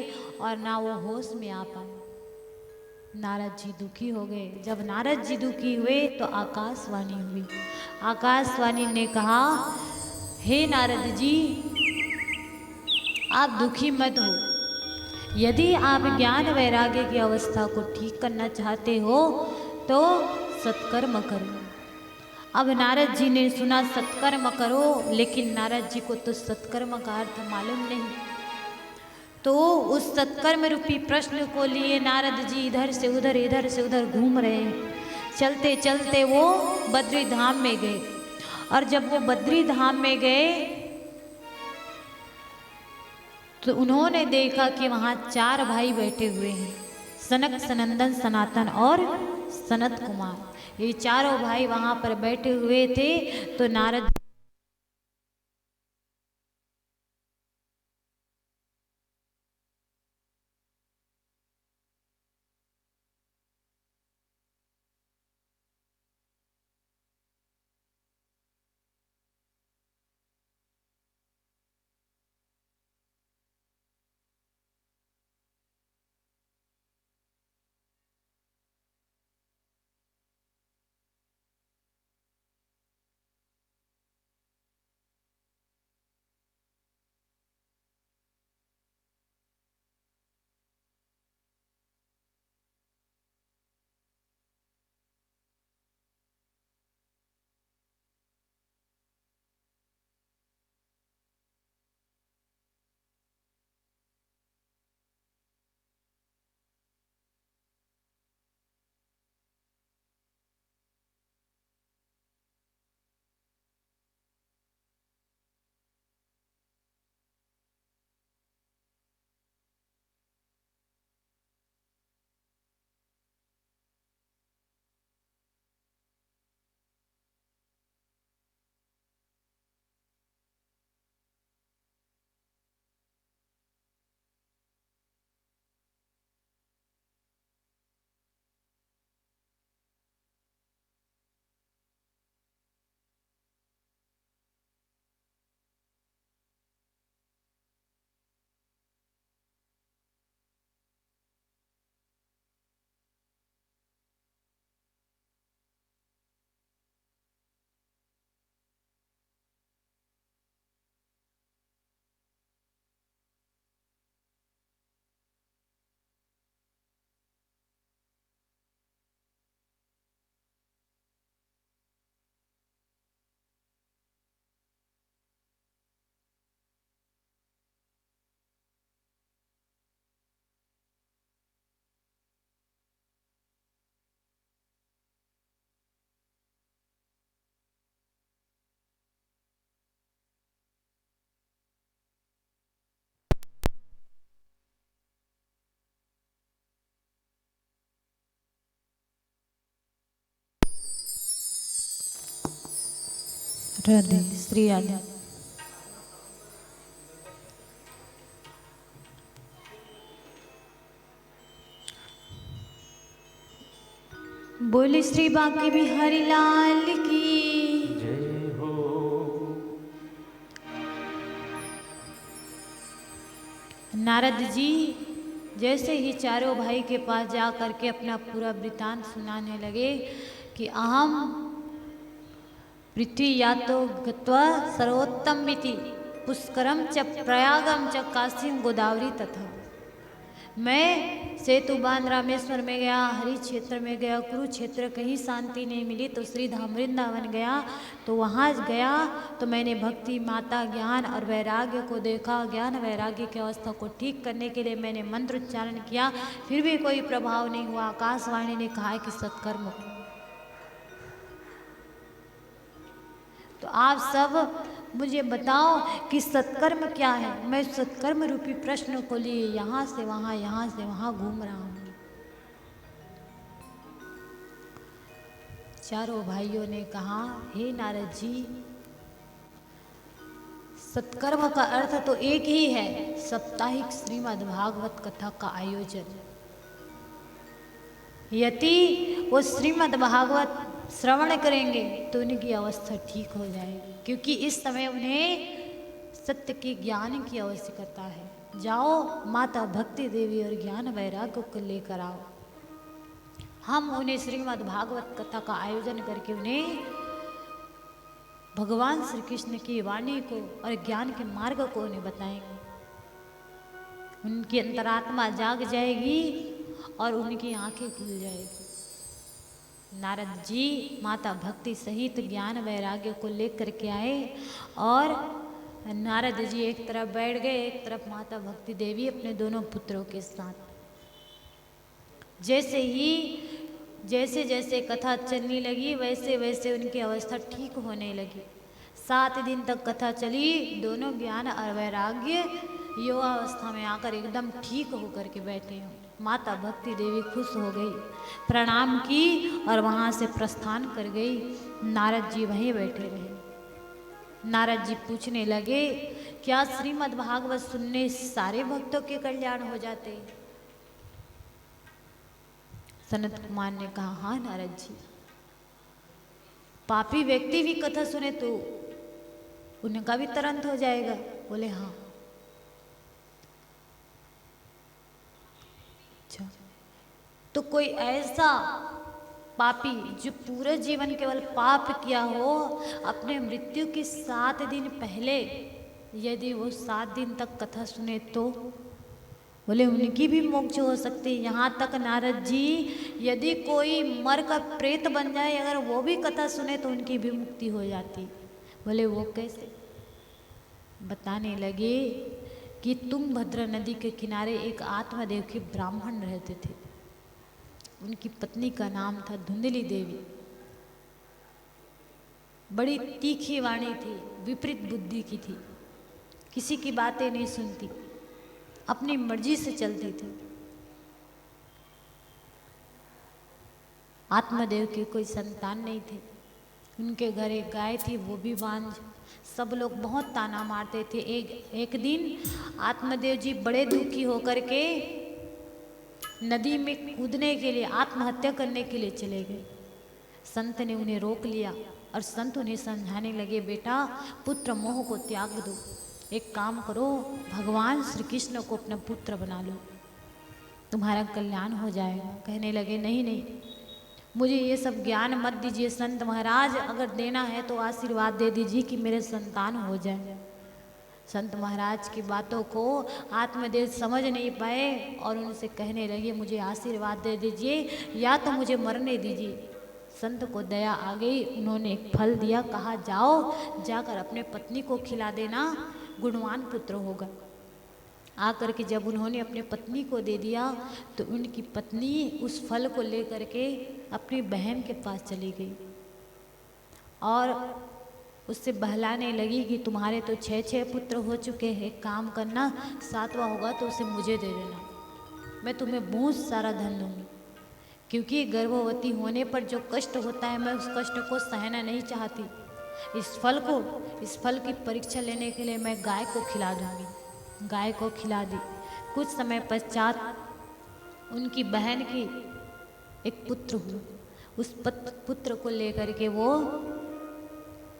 और ना वो होश में आ पाए। नारद जी दुखी हो गए। जब नारद जी दुखी हुए तो आकाशवाणी हुई। आकाशवाणी ने कहा, हे नारद जी, आप दुखी मत हो। यदि आप ज्ञान वैराग्य की अवस्था को ठीक करना चाहते हो तो सत्कर्म करो। अब नारद जी ने सुना सत्कर्म करो, लेकिन नारद जी को तो सत्कर्म का अर्थ मालूम नहीं। तो उस सत्कर्म रूपी प्रश्न को लिए नारद जी इधर से उधर घूम रहे हैं। चलते चलते वो बद्री धाम में गए, और जब वो बद्री धाम में गए तो उन्होंने देखा कि वहाँ 4 भाई बैठे हुए हैं, सनक, सनंदन, सनातन और सनत कुमार। ये चारों भाई वहाँ पर बैठे हुए थे। तो नारद राधे श्री राधे। बोले श्री बांके बिहारी लाल की जय हो। नारद जी जैसे ही चारों भाई के पास जा करके अपना पूरा वृतांत सुनाने लगे कि अहम पृथ्वी यातो गत्वा सर्वोत्तम मिति पुष्करम च प्रयागम च काशीम गोदावरी तथा। मैं सेतु बांध रामेश्वर में गया, हरि क्षेत्र में गया, कुरुक्षेत्र, कहीं शांति नहीं मिली तो श्री धाम वृंदावन गया। तो वहाँ गया तो मैंने भक्ति, माता, ज्ञान और वैराग्य को देखा। ज्ञान वैराग्य की अवस्था को ठीक करने के लिए मैंने मंत्र उच्चारण किया, फिर भी कोई प्रभाव नहीं हुआ। आकाशवाणी ने कहा कि सत्कर्म तो आप सब मुझे बताओ कि सत्कर्म क्या है। मैं सत्कर्म रूपी प्रश्न को लिए यहाँ से वहाँ घूम रहा हूँ। चारों भाइयों ने कहा, हे नारद जी, सत्कर्म का अर्थ तो एक ही है, साप्ताहिक श्रीमद् भागवत कथा का आयोजन। यदि वो श्रीमद् भागवत श्रवण करेंगे तो उनकी अवस्था ठीक हो जाएगी, क्योंकि इस समय उन्हें सत्य के ज्ञान की आवश्यकता है। जाओ माता भक्ति देवी और ज्ञान वैराग्य को लेकर आओ। हम उन्हें श्रीमद् भागवत कथा का आयोजन करके उन्हें भगवान श्री कृष्ण की वाणी को और ज्ञान के मार्ग को उन्हें बताएंगे। उनकी अंतरात्मा जाग जाएगी और उनकी आंखें खुल जाएगी। नारद जी माता भक्ति सहित ज्ञान वैराग्य को लेकर के आए और नारद जी एक तरफ बैठ गए, एक तरफ माता भक्ति देवी अपने दोनों पुत्रों के साथ। जैसे जैसे कथा चलने लगी वैसे वैसे उनकी अवस्था ठीक होने लगी। 7 दिन तक कथा चली। दोनों ज्ञान और वैराग्य युवावस्था में आकर एकदम ठीक होकर के बैठे हैं। माता भक्ति देवी खुश हो गई, प्रणाम की और वहाँ से प्रस्थान कर गई। नारद जी वहीं बैठे रहे। नारद जी पूछने लगे, क्या श्रीमद् भागवत सुनने सारे भक्तों के कल्याण हो जाते हैं? सनत कुमार ने कहा, हाँ नारद जी, पापी व्यक्ति भी कथा सुने तो उनका भी तुरंत हो जाएगा। बोले हाँ। अच्छा, तो कोई ऐसा पापी जो पूरे जीवन केवल पाप किया हो, अपने मृत्यु के 7 दिन पहले यदि वो 7 दिन तक कथा सुने तो? बोले उनकी भी मोक्ष हो सकती है। यहाँ तक नारद जी, यदि कोई मर कर प्रेत बन जाए, अगर वो भी कथा सुने तो उनकी भी मुक्ति हो जाती। बोले वो कैसे? बताने लगे कि तुंगभद्रा नदी के किनारे एक आत्मदेव के ब्राह्मण रहते थे। उनकी पत्नी का नाम था धुंधली देवी। बड़ी तीखी वाणी थी, विपरीत बुद्धि की थी, किसी की बातें नहीं सुनती, अपनी मर्जी से चलती थी। आत्मदेव के कोई संतान नहीं थे। उनके घर एक गाय थी, वो भी बांझ। सब लोग बहुत ताना मारते थे। एक दिन आत्मदेव जी बड़े दुखी होकर के नदी में कूदने के लिए, आत्महत्या करने के लिए चले गए। संत ने उन्हें रोक लिया और संत उन्हें समझाने लगे, बेटा पुत्र मोह को त्याग दो, एक काम करो, भगवान श्री कृष्ण को अपना पुत्र बना लो, तुम्हारा कल्याण हो जाएगा। कहने लगे, नहीं नहीं, मुझे ये सब ज्ञान मत दीजिए संत महाराज, अगर देना है तो आशीर्वाद दे दीजिए कि मेरे संतान हो जाए। संत महाराज की बातों को आत्मदेव समझ नहीं पाए और उनसे कहने लगे, मुझे आशीर्वाद दे दीजिए या तो मुझे मरने दीजिए। संत को दया आ गई, उन्होंने एक फल दिया, कहा जाओ जाकर अपने पत्नी को खिला देना, गुणवान पुत्र होगा। आकर के जब उन्होंने अपने पत्नी को दे दिया तो उनकी पत्नी उस फल को लेकर के अपनी बहन के पास चली गई और उससे बहलाने लगी कि तुम्हारे तो 6 पुत्र हो चुके हैं, एक काम करना, 7वां होगा तो उसे मुझे दे देना, मैं तुम्हें बहुत सारा धन दूंगी। क्योंकि गर्भवती होने पर जो कष्ट होता है, मैं उस कष्ट को सहना नहीं चाहती। इस फल की परीक्षा लेने के लिए मैं गाय को खिला दूंगी। गाय को खिला दी। कुछ समय पश्चात उनकी बहन की एक पुत्र हुआ। उस पुत्र को लेकर के वो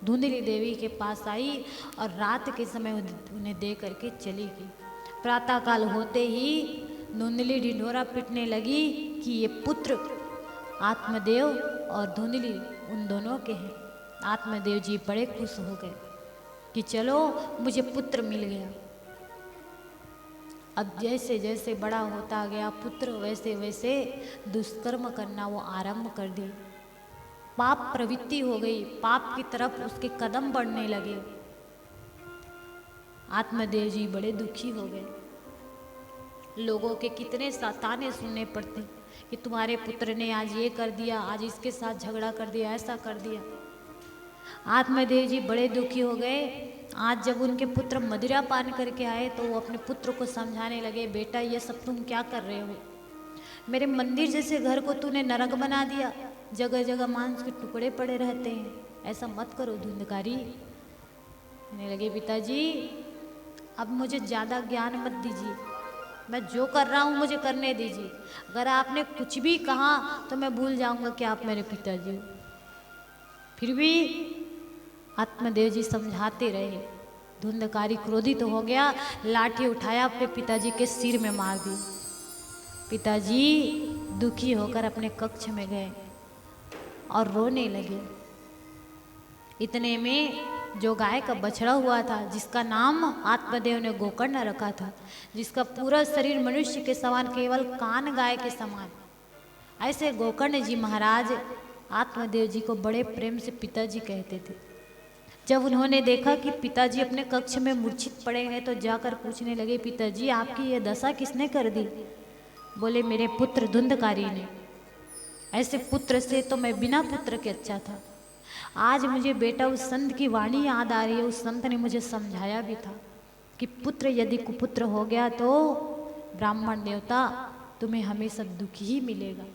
धुंधली देवी के पास आई और रात के समय उन्हें दे करके चली गई। प्रातःकाल होते ही धुंधली ढिंढोरा पीटने लगी कि ये पुत्र आत्मदेव और धुंधली उन दोनों के हैं। आत्मदेव जी बड़े खुश हो गए कि चलो मुझे पुत्र मिल गया। अब जैसे जैसे बड़ा होता गया पुत्र, वैसे वैसे दुष्कर्म करना वो आरंभ कर दी। पाप प्रवृत्ति हो गई, पाप की तरफ उसके कदम बढ़ने लगे। आत्मदेव जी बड़े दुखी हो गए। लोगों के कितने ताने सुनने पड़ते कि तुम्हारे पुत्र ने आज ये कर दिया, आज इसके साथ झगड़ा कर दिया, ऐसा कर दिया। आत्मदेव जी बड़े दुखी हो गए। आज जब उनके पुत्र मदिरा पान करके आए तो वो अपने पुत्र को समझाने लगे, बेटा ये सब तुम क्या कर रहे हो? मेरे मंदिर जैसे घर को तूने नरक बना दिया, जगह जगह मांस के टुकड़े पड़े रहते हैं, ऐसा मत करो धुंधकारी। कहने लगे, पिताजी अब मुझे ज़्यादा ज्ञान मत दीजिए, मैं जो कर रहा हूँ मुझे करने दीजिए। अगर आपने कुछ भी कहा तो मैं भूल जाऊंगा कि आप मेरे पिताजी हो। फिर भी आत्मदेव जी समझाते रहे। धुंधकारी क्रोधित हो गया, लाठी उठाया, अपने पिताजी के सिर में मार दी। पिताजी दुखी होकर अपने कक्ष में गए और रोने लगे। इतने में जो गाय का बछड़ा हुआ था, जिसका नाम आत्मदेव ने गोकर्ण रखा था, जिसका पूरा शरीर मनुष्य के समान, केवल कान गाय के समान, ऐसे गोकर्ण जी महाराज आत्मदेव जी को बड़े प्रेम से पिताजी कहते थे। जब उन्होंने देखा कि पिताजी अपने कक्ष में मूर्छित पड़े हैं तो जाकर पूछने लगे, पिताजी आपकी ये दशा किसने कर दी? बोले, मेरे पुत्र धुंधकारी ने। ऐसे पुत्र से तो मैं बिना पुत्र के अच्छा था। आज मुझे बेटा उस संत की वाणी याद आ रही है। उस संत ने मुझे समझाया भी था कि पुत्र यदि कुपुत्र हो गया तो ब्राह्मण देवता तुम्हें हमेशा दुखी ही मिलेगा।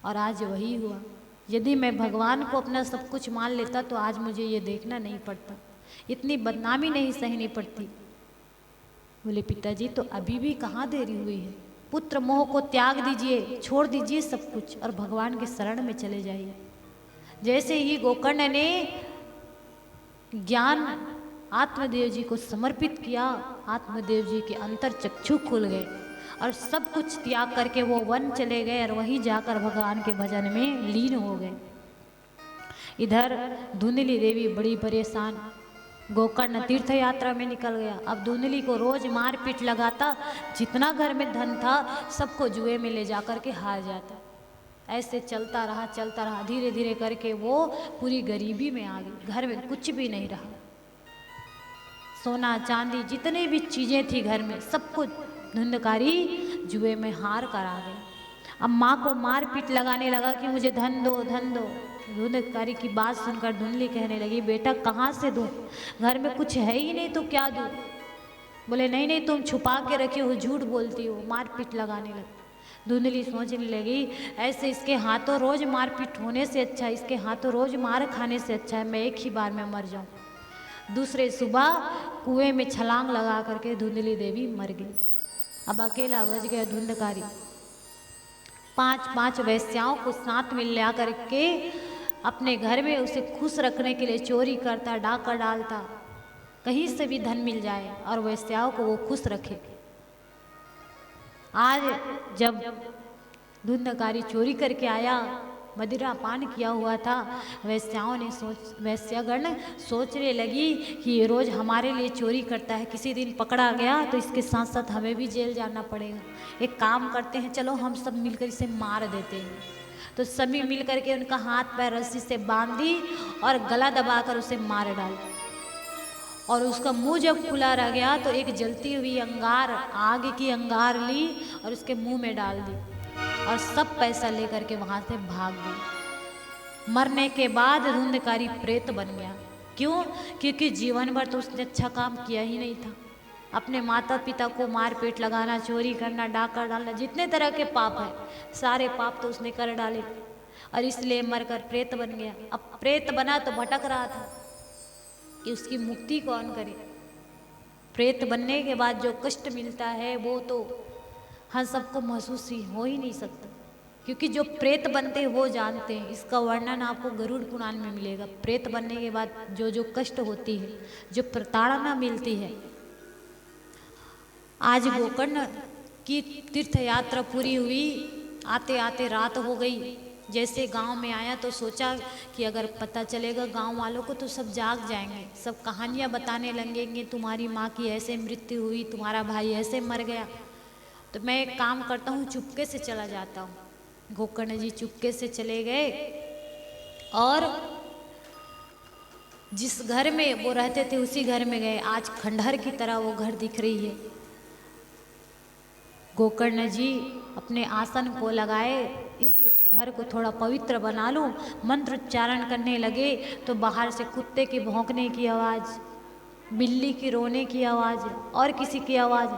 और आज वही हुआ। यदि मैं भगवान को अपना सब कुछ मान लेता तो आज मुझे ये देखना नहीं पड़ता, इतनी बदनामी नहीं सहनी पड़ती। बोले, पिताजी तो अभी भी कहाँ देरी हुई है? पुत्र मोह को त्याग दीजिए, छोड़ दीजिए सब कुछ और भगवान के शरण में चले जाइए। जैसे ही गोकर्ण ने ज्ञान आत्मदेव जी को समर्पित किया, आत्मदेव जी के अंतर चक्षु खुल गए और सब कुछ त्याग करके वो वन चले गए और वहीं जाकर भगवान के भजन में लीन हो गए। इधर धुंधली देवी बड़ी परेशान, गोकर्ण तीर्थ यात्रा में निकल गया। अब धुंधली को रोज मार पीट लगाता, जितना घर में धन था सबको जुए में ले जाकर के हार जाता। ऐसे चलता रहा, धीरे धीरे करके वो पूरी गरीबी में आ गई। घर में कुछ भी नहीं रहा, सोना चांदी जितने भी चीजें थी घर में सब कुछ धुंधकारी जुए में हार कर आ गए। अब माँ को मार पीट लगाने लगा कि मुझे धन दो, धन दो। धुंधकारी की बात सुनकर धुंधली कहने लगी, बेटा कहाँ से दूँ? घर में कुछ है ही नहीं तो क्या दूँ? बोले, नहीं नहीं तुम छुपा के रखी हो, झूठ बोलती हो। मार पीट लगाने लगी। धुंधली सोचने लगी, ऐसे इसके हाथों रोज मार पीट होने से अच्छा, इसके हाथों रोज मार खाने से अच्छा है मैं एक ही बार में मर जाऊं। दूसरे सुबह कुएं में छलांग लगा करके धुंधली देवी मर गई। अब अकेला बच गया धुंधकारी। 5 वेश्याओं को साथ में ले करके अपने घर में उसे खुश रखने के लिए चोरी करता, डाका डालता, कहीं से भी धन मिल जाए और वेश्याओं को वो खुश रखे। आज जब धुंधकारी चोरी करके आया, मदिरा पान किया हुआ था, वैश्यागण सोचने लगी कि ये रोज हमारे लिए चोरी करता है, किसी दिन पकड़ा गया तो इसके साथ साथ हमें भी जेल जाना पड़ेगा। एक काम करते हैं, चलो हम सब मिलकर इसे मार देते हैं। तो सभी मिलकर के उनका हाथ पैर रस्सी से बांधी और गला दबाकर उसे मार डाला। और उसका मुंह जब खुला रह गया तो एक जलती हुई अंगार, आग की अंगार ली और उसके मुंह में डाल दी और सब पैसा लेकर के वहां से भाग गई। मरने के बाद धुंधकारी प्रेत बन गया। क्यों? क्योंकि जीवन भर तो उसने अच्छा काम किया ही नहीं था। अपने माता पिता को मार पीट लगाना, चोरी करना, डाका डालना, जितने तरह के पाप है सारे पाप तो उसने कर डाले और इसलिए मरकर प्रेत बन गया। अब प्रेत बना तो भटक रहा था कि उसकी मुक्ति कौन करे। प्रेत बनने के बाद जो कष्ट मिलता है वो तो हम सबको महसूस ही हो ही नहीं सकता, क्योंकि जो प्रेत बनते हैं वो जानते हैं। इसका वर्णन आपको गरुड़ पुराण में मिलेगा। प्रेत बनने के बाद जो जो कष्ट होती है, जो प्रताड़ना मिलती है। आज गोकर्ण की तीर्थ यात्रा पूरी हुई, आते आते रात हो गई। जैसे गांव में आया तो सोचा कि अगर पता चलेगा गांव वालों को तो सब जाग जाएंगे, सब कहानियां बताने लगेंगे, तुम्हारी माँ की ऐसे मृत्यु हुई, तुम्हारा भाई ऐसे मर गया। तो मैं एक काम करता हूँ, चुपके से चला जाता हूँ। गोकर्ण जी चुपके से चले गए और जिस घर में वो रहते थे उसी घर में गए। आज खंडहर की तरह वो घर दिख रही है। गोकर्ण जी अपने आसन को लगाए, इस घर को थोड़ा पवित्र बना लूं। मंत्र उच्चारण करने लगे तो बाहर से कुत्ते के भौंकने की आवाज़, बिल्ली की रोने की आवाज़ और किसी की आवाज़।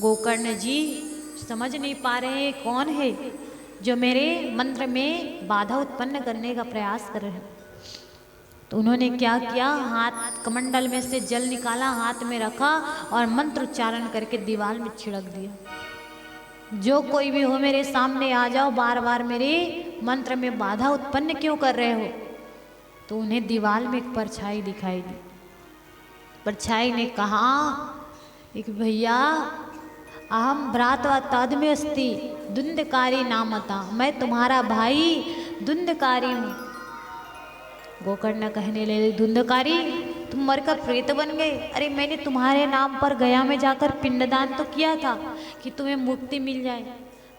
गोकर्ण जी समझ नहीं पा रहे हैं कौन है जो मेरे मंत्र में बाधा उत्पन्न करने का प्रयास कर रहे हैं। तो उन्होंने क्या किया, हाथ कमंडल में से जल निकाला, हाथ में रखा और मंत्र उच्चारण करके दीवार में छिड़क दिया। जो कोई भी हो मेरे सामने आ जाओ, बार बार मेरे मंत्र में बाधा उत्पन्न क्यों कर रहे हो। तो उन्हें दीवार में एक परछाई दिखाई दी। परछाई ने कहा एक भैया अहम भ्रातवा तद्मे अस्ति धुंधकारी नामता, मैं तुम्हारा भाई धुंधकारी हूँ। गोकर्ण कहने लगे धुंधकारी तुम मरकर प्रेत बन गए। अरे मैंने तुम्हारे नाम पर गया में जाकर पिंडदान तो किया था कि तुम्हें मुक्ति मिल जाए।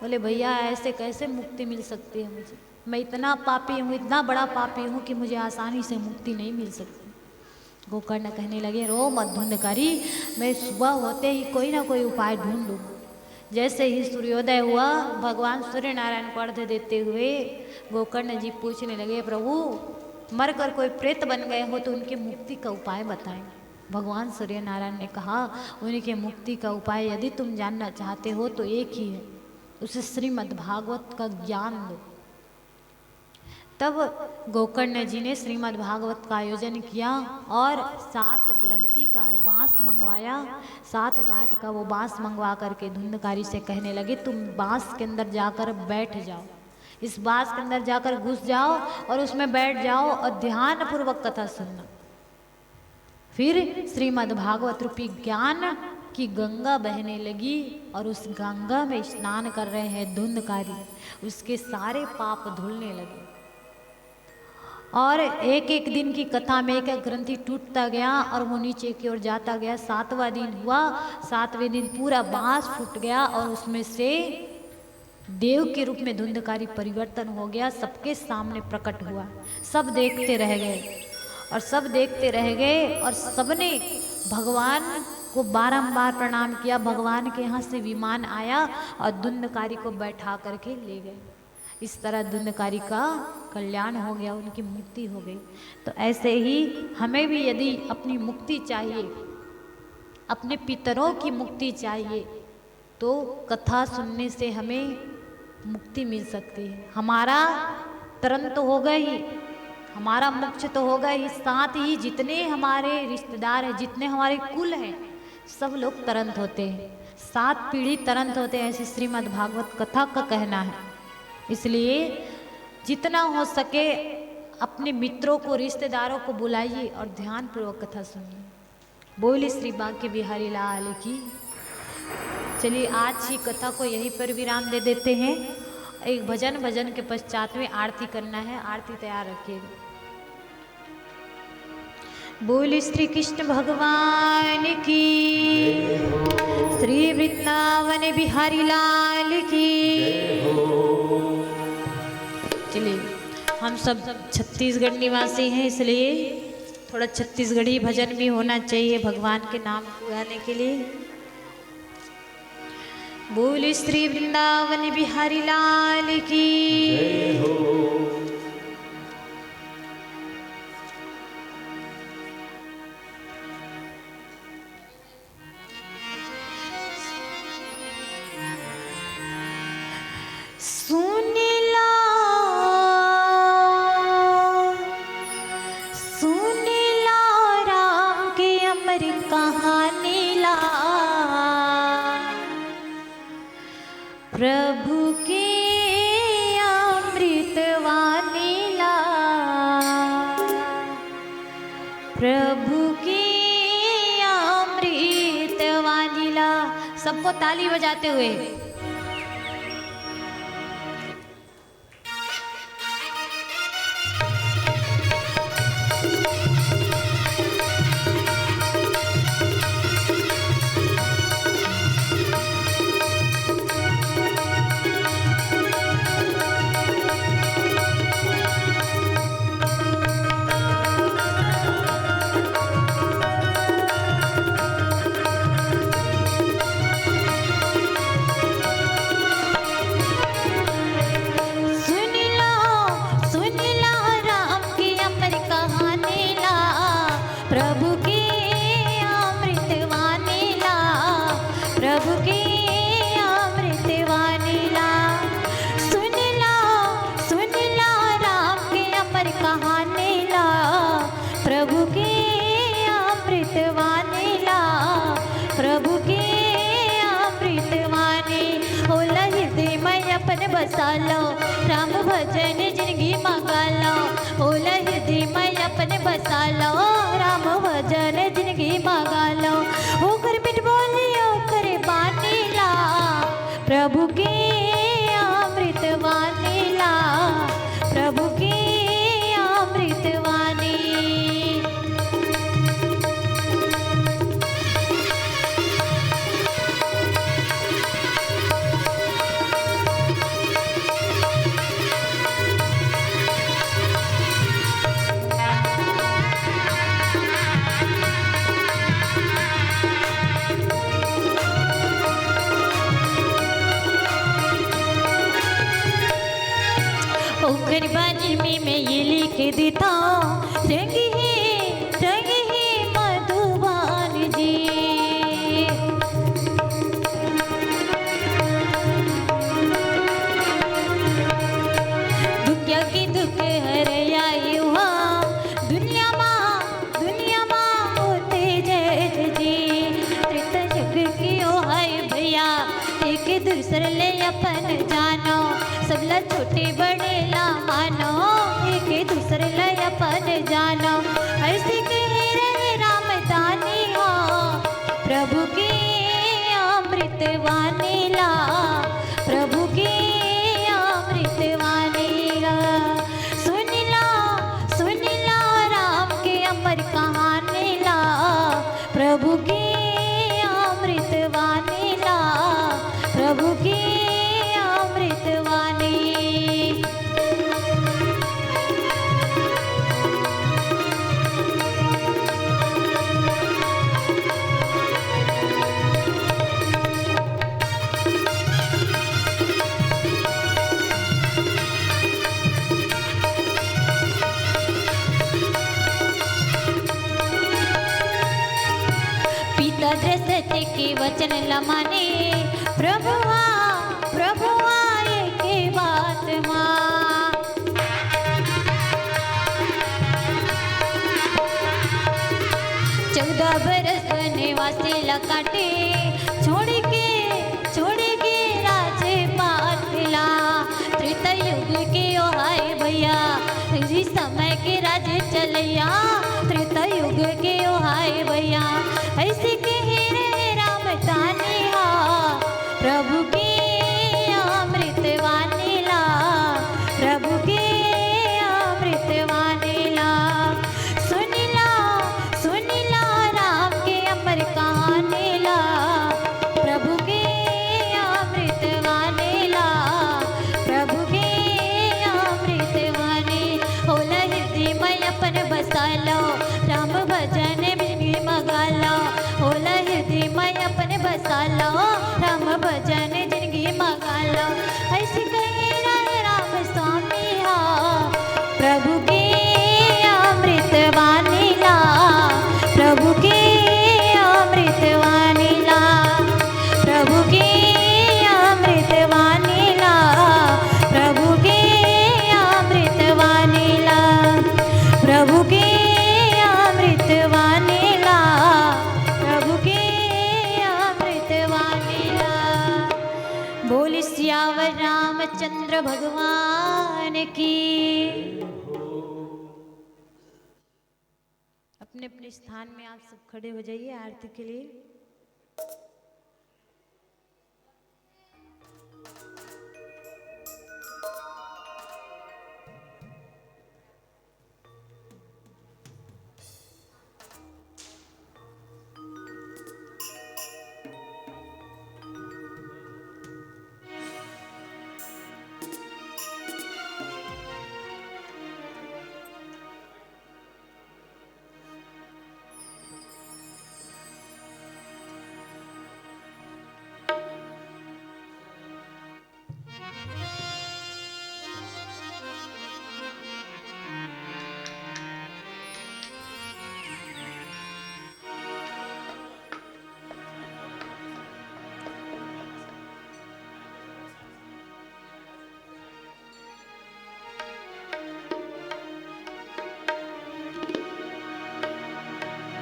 बोले भैया ऐसे कैसे मुक्ति मिल सकती है मुझे, मैं इतना पापी हूँ, इतना बड़ा पापी हूँ कि मुझे आसानी से मुक्ति नहीं मिल सकती। गोकर्ण कहने लगे रो मत धुंधकारी, मैं सुबह होते ही कोई ना कोई उपाय ढूंढ लूँ। जैसे ही सूर्योदय हुआ भगवान सूर्य नारायण को अर्घ्य देते हुए गोकर्ण जी पूछने लगे प्रभु मरकर कोई प्रेत बन गए हो तो उनकी मुक्ति का उपाय बताएं। भगवान सूर्य नारायण ने कहा उनके मुक्ति का उपाय यदि तुम जानना चाहते हो तो एक ही है, उसे श्रीमद् भागवत का ज्ञान दो। तब गोकर्ण जी ने श्रीमद् भागवत का आयोजन किया और 7 ग्रंथि का बांस मंगवाया। 7 गांठ का वो बांस मंगवा करके धुंधकारी से कहने लगे तुम बांस के अंदर जाकर बैठ जाओ, इस बांस के अंदर जाकर घुस जाओ और उसमें बैठ जाओ और ध्यान पूर्वक कथा सुनना। फिर श्रीमद् भागवत रूपी ज्ञान की गंगा बहने लगी और उस गंगा में स्नान कर रहे हैं धुंधकारी, उसके सारे पाप धुलने लगे। और एक एक दिन की कथा में एक एक ग्रंथि टूटता गया और वो नीचे की ओर जाता गया। 7वां दिन हुआ, 7वें दिन पूरा बांस फूट गया और उसमें से देव के रूप में धुंधकारी परिवर्तन हो गया, सबके सामने प्रकट हुआ। सब देखते रह गए और सब देखते रह गए और सबने भगवान को बारंबार प्रणाम किया। भगवान के यहाँ से विमान आया और धुंधकारी को बैठा करके ले गए। इस तरह धुंधकारी का कल्याण हो गया, उनकी मुक्ति हो गई। तो ऐसे ही हमें भी यदि अपनी मुक्ति चाहिए, अपने पितरों की मुक्ति चाहिए, तो कथा सुनने से हमें मुक्ति मिल सकती है। हमारा तरण तो होगा ही, हमारा मोक्ष तो होगा ही, साथ ही जितने हमारे रिश्तेदार हैं, जितने हमारे कुल हैं, सब लोग तरंत होते हैं। 7 पीढ़ी तरंत होते हैं, ऐसी श्रीमद् भागवत कथा का कहना है। इसलिए जितना हो सके अपने मित्रों को, रिश्तेदारों को बुलाइए और ध्यान पूर्वक कथा सुनिए। बोली श्री बांके बिहारी लाल की। चलिए आज की कथा को यहीं पर विराम दे देते हैं। एक भजन के पश्चात में आरती करना है, आरती तैयार रखिएगा। बोली श्री कृष्ण भगवान की, श्री वृंदावन बिहारी लाल की। चलिए हम सब छत्तीसगढ़ निवासी हैं, इसलिए थोड़ा छत्तीसगढ़ी भजन भी होना चाहिए भगवान के नाम को गाने के लिए। बोल श्री वृंदावन बिहारी लाल की। प्रभु के अमृत वानीला, प्रभु के अमृत वानीला। सबको ताली बजाते हुए बसा लो, राम भजन जिंदगी मंगा लो, ओला हृदय में अपने बसा लो, राम भजन जिंदगी मंगा लो। होकर मिट बोलियो करे बानी ला, प्रभु की अमृत वाणी ला, प्रभु की अमृत वाणी। गरीबानी में मैं ये लिख देता हूँ, रंग ही मधुबान जी। दुनिया की दुख हरयाई हुआ, दुनिया माँ होते जय जी। त्रेता जग की ओ हाय भैया, एक दूसरे ले अपन जानो, सबला छोटे बड़े ला मानो, एक दूसरे ले अपन जानो। ऐसे कहे रहे राम दानी हो, प्रभु की अमृत वाणी ला, प्रभु की अमृत वाणी ला। सुन ला राम के अमर कहानी ला, प्रभु की अमृत वाणी ला, प्रभु की अमृत वाणी। पिता दशरथ के वचन लमाने, प्रभुआ के बात माँ। 14 बरस वनवासी लकाटे, छोड़ के राजपाट ला। त्रेता युग के ओ हाय भैया, इसी समय के राज चलैया, त्रेता युग के ओ हाय भैया। ऐसे कहे रे राम दानी हा, प्रभु की अमृत वाणी ला, प्रभु की अमृत वाणी ला। सुन ला राम के अमर कहानी ला, प्रभु की अमृत वाणी ला, प्रभु की अमृत वाणी। होला हृदय में अपन बसा लो, राम भजन बिन मगा लो, होला हृदय में अपन बसा लो, राम भजन जिंदगी मंगा लो। ऐसे कहे राम स्वामी हा, प्रभु की अमृत वाणी ला, प्रभु की अमृत वाणी ला, प्रभु की अमृत वाणी ला, प्रभु की अमृत वाणी ला, प्रभु की अमृत वाणी ला, प्रभु की अमृत वाणी ला। बोल सियावर रामचंद्र भगवान की। अपने अपने स्थान में आप सब खड़े हो जाइए आरती के लिए।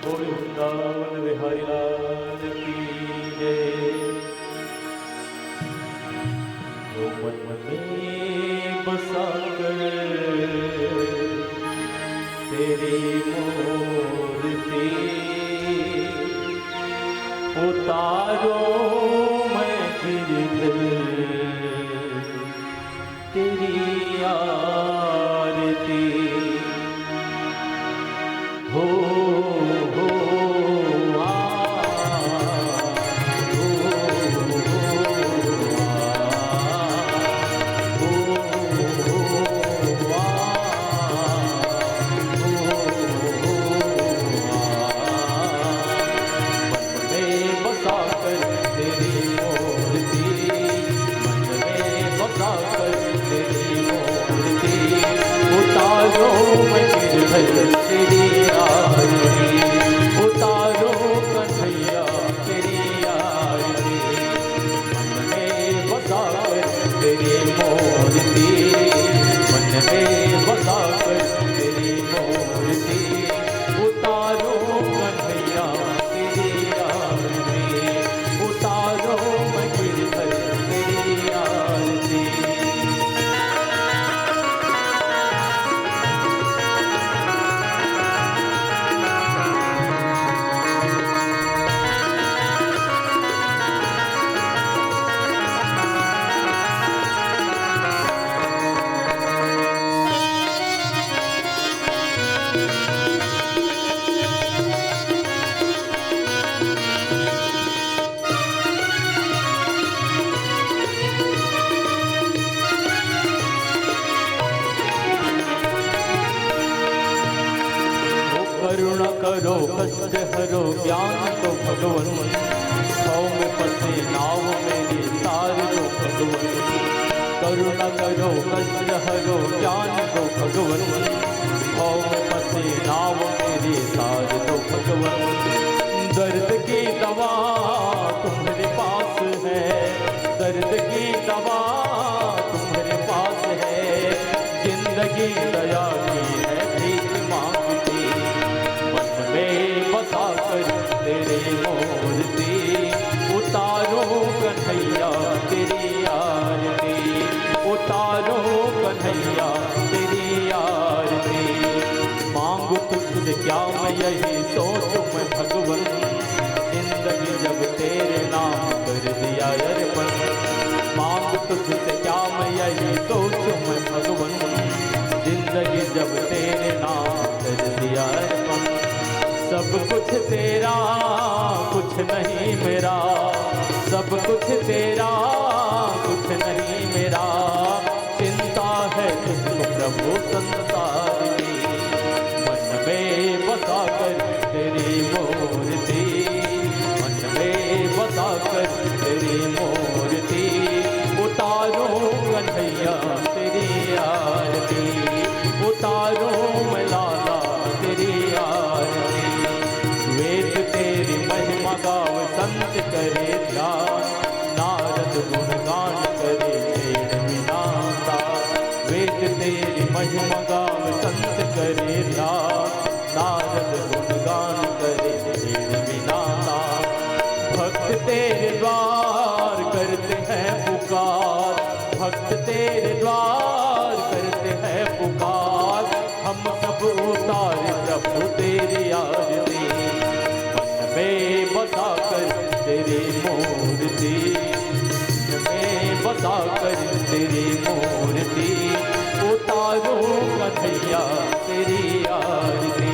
बोल वृंदावन बिहारी लाल की जय। ओ मन में मैं गिरधर तेरी आरती, उतारो कन्हैया तेरी आरती, मन में बसा कर तेरी मूर्ति, मन में बसा कर तेरी मूर्ति, उतारो कन्हैया तेरी आरती, उतारो मैं गिरधर तेरी आरती। करुणा करो कष्ट हरो ज्ञान दो भगवन, सौ में फंसे नाव मेरी तार दो भगवन, करुणा करो कष्ट हरो ज्ञान दो भगवन, सौ में फंसे नाव मेरी तार दो भगवन, दर्द की दवा तुम्हारे पास है, दर्द की दवा तुम्हारे पास है, जिंदगी दया की है भीख मांगती, मन में बसा कर तेरी मूर्ति, उतारो कन्हैया तेरी आरती, उतारो कन्हैया तेरी आरती, मांगू तुझसे क्या मैं यही सोचूं मैं भगवन, जिंदगी जब तेरे नाम कर दिया अर्पण, मांगू तुझसे क्या मैं यही सोचूं मैं भगवन, जिंदगी जब तेरे नाम कर दिया अर्पण, सब कुछ तेरा कुछ नहीं मेरा, सब कुछ तेरा कुछ नहीं मेरा, चिंता है तुझको प्रभु संसार की, मन में बसा कर तेरी मूर्ति, मन में बसा कर तेरी मूर्ति, उतारो कन्हैया तेरी आरती, उतारो मैं लाला तेरी आरती, वेद तेरी महिमा गाव संत करे ध्यान, नारद गुणगान करे छेड़ विनाता, वेद तेरी महिमा गाव संत करे ध्यान, नारद गुणगान करे छेड़ विनाता, भक्त तेरे द्वार करते हैं पुकार, भक्त तेरे द्वार करते हैं पुकार, हम सब उतारे प्रभु तेरी आरती, मन में बसा कर तेरी मूर्ति, मन में बसा कर तेरी मूर्ति, उतारो कन्हैया तेरी आरती।